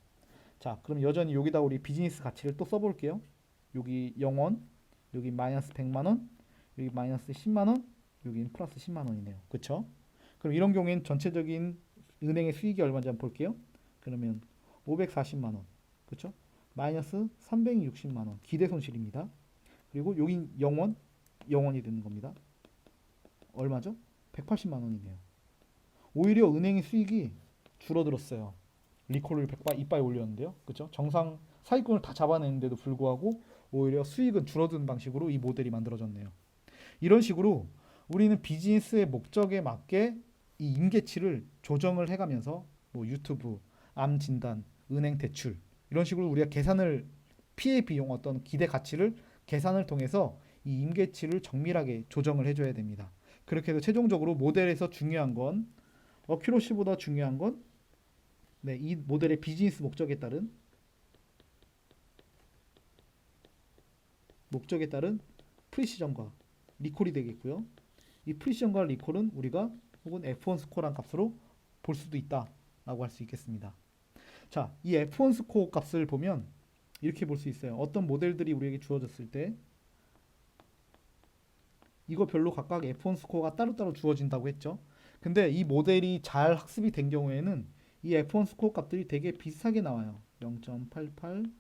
자, 그럼 여전히 여기다 우리 비즈니스 가치를 또 써볼게요. 여기 0원, 여기 마이너스 100만원, 여기 마이너스 10만원, 여기는 플러스 10만원이네요. 그쵸? 그럼 이런 경우에는 전체적인 은행의 수익이 얼마인지 한번 볼게요. 그러면 540만원, 그쵸? 마이너스 360만원, 기대 손실입니다. 그리고 여기 0원, 0원이 되는 겁니다. 얼마죠? 180만원이네요. 오히려 은행의 수익이 줄어들었어요. 리콜을 이빠이 올렸는데요. 그렇죠? 정상 사기꾼을 다 잡아냈는데도 불구하고 오히려 수익은 줄어드는 방식으로 이 모델이 만들어졌네요. 이런 식으로 우리는 비즈니스의 목적에 맞게 이 임계치를 조정을 해가면서 뭐 유튜브, 암 진단, 은행 대출 이런 식으로 우리가 계산을 피해 비용 어떤 기대 가치를 계산을 통해서 이 임계치를 정밀하게 조정을 해줘야 됩니다. 그렇게 해서 최종적으로 모델에서 중요한 건 어큐러시보다 중요한 건 네, 이 모델의 비즈니스 목적에 따른 프리시전과 리콜이 되겠고요. 이 프리시전과 리콜은 우리가 혹은 F1 스코어란 값으로 볼 수도 있다라고 할 수 있겠습니다. 자, 이 F1 스코어 값을 보면 이렇게 볼 수 있어요. 어떤 모델들이 우리에게 주어졌을 때 이거 별로 각각 F1 스코어가 따로따로 주어진다고 했죠. 근데 이 모델이 잘 학습이 된 경우에는 이 F1 스코어 값들이 되게 비슷하게 나와요. 0.88,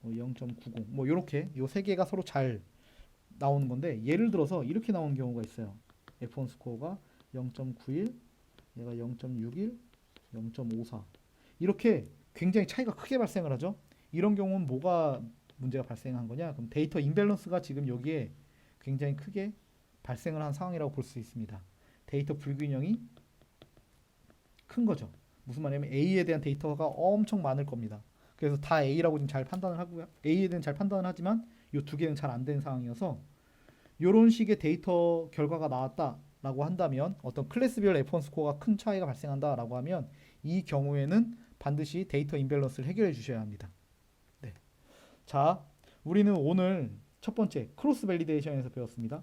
0.90, 뭐 이렇게 요 세 개가 서로 잘 나오는 건데 예를 들어서 이렇게 나오는 경우가 있어요. F1 스코어가 0.91, 얘가 0.61, 0.54 이렇게 굉장히 차이가 크게 발생을 하죠. 이런 경우는 뭐가 문제가 발생한 거냐? 그럼 데이터 임밸런스가 지금 여기에 굉장히 크게 발생을 한 상황이라고 볼 수 있습니다. 데이터 불균형이 큰 거죠. 무슨 말이냐면 A에 대한 데이터가 엄청 많을 겁니다. 그래서 다 A라고 지금 잘 판단을 하고요. A에 대한 잘 판단을 하지만 이 두 개는 잘 안 되는 상황이어서 이런 식의 데이터 결과가 나왔다라고 한다면 어떤 클래스별 F1 스코어가 큰 차이가 발생한다라고 하면 이 경우에는 반드시 데이터 임밸런스를 해결해 주셔야 합니다. 네. 자, 우리는 오늘 첫 번째 크로스 밸리데이션에서 배웠습니다.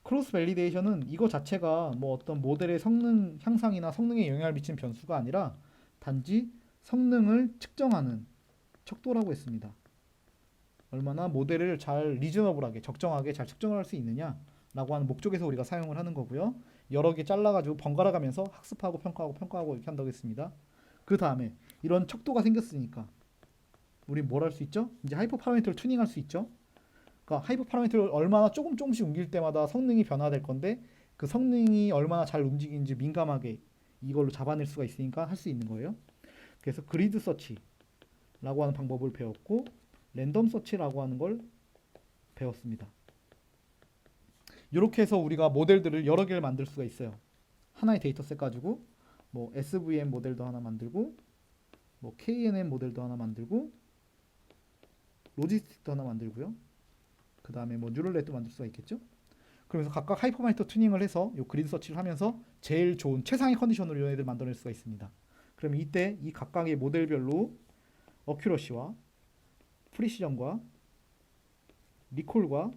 크로스 밸리데이션은 이거 자체가 뭐 어떤 모델의 성능 향상이나 성능에 영향을 미치는 변수가 아니라 단지 성능을 측정하는 척도라고 했습니다. 얼마나 모델을 잘 리저너블하게 적정하게 잘 측정을 할 수 있느냐라고 하는 목적에서 우리가 사용을 하는 거고요. 여러 개 잘라가지고 번갈아 가면서 학습하고 평가하고 이렇게 한다고 했습니다. 그 다음에 이런 척도가 생겼으니까 우리 뭘 할 수 있죠? 이제 하이퍼 파라미터를 튜닝할 수 있죠. 그러니까 하이퍼 파라미터를 얼마나 조금씩 옮길 때마다 성능이 변화될 건데 그 성능이 얼마나 잘 움직이는지 민감하게 이걸로 잡아낼 수가 있으니까 할 수 있는 거예요. 그래서 그리드 서치라고 하는 방법을 배웠고 랜덤 서치라고 하는 걸 배웠습니다. 이렇게 해서 우리가 모델들을 여러 개를 만들 수가 있어요. 하나의 데이터셋 가지고 뭐 SVM 모델도 하나 만들고 뭐 KNN 모델도 하나 만들고 로지스틱도 하나 만들고요. 그 다음에 뭐 뉴럴넷도 만들 수가 있겠죠. 그러면서 각각 하이퍼마이터 튜닝을 해서 요 그리드 서치를 하면서 제일 좋은 최상의 컨디션으로 이런 애들 만들어낼 수가 있습니다. 그럼 이때 이 각각의 모델별로 어큐러시와 프리시전과 리콜과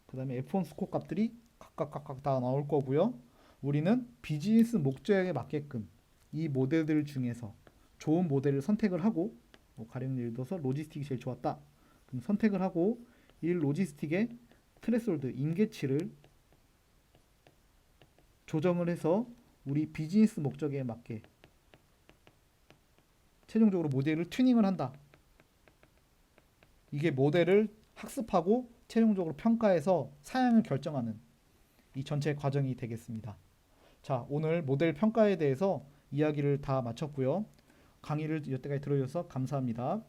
그 다음에 F1 스코어 값들이 각각 다 나올 거고요. 우리는 비즈니스 목적에 맞게끔 이 모델들 중에서 좋은 모델을 선택을 하고 뭐 가령 예를 들어서 로지스틱이 제일 좋았다. 그럼 선택을 하고 이 로지스틱의 트레솔드 임계치를 조정을 해서 우리 비즈니스 목적에 맞게 최종적으로 모델을 튜닝을 한다. 이게 모델을 학습하고 최종적으로 평가해서 사양을 결정하는 이 전체 과정이 되겠습니다. 자, 오늘 모델 평가에 대해서 이야기를 다 마쳤고요. 강의를 여태까지 들어주셔서 감사합니다.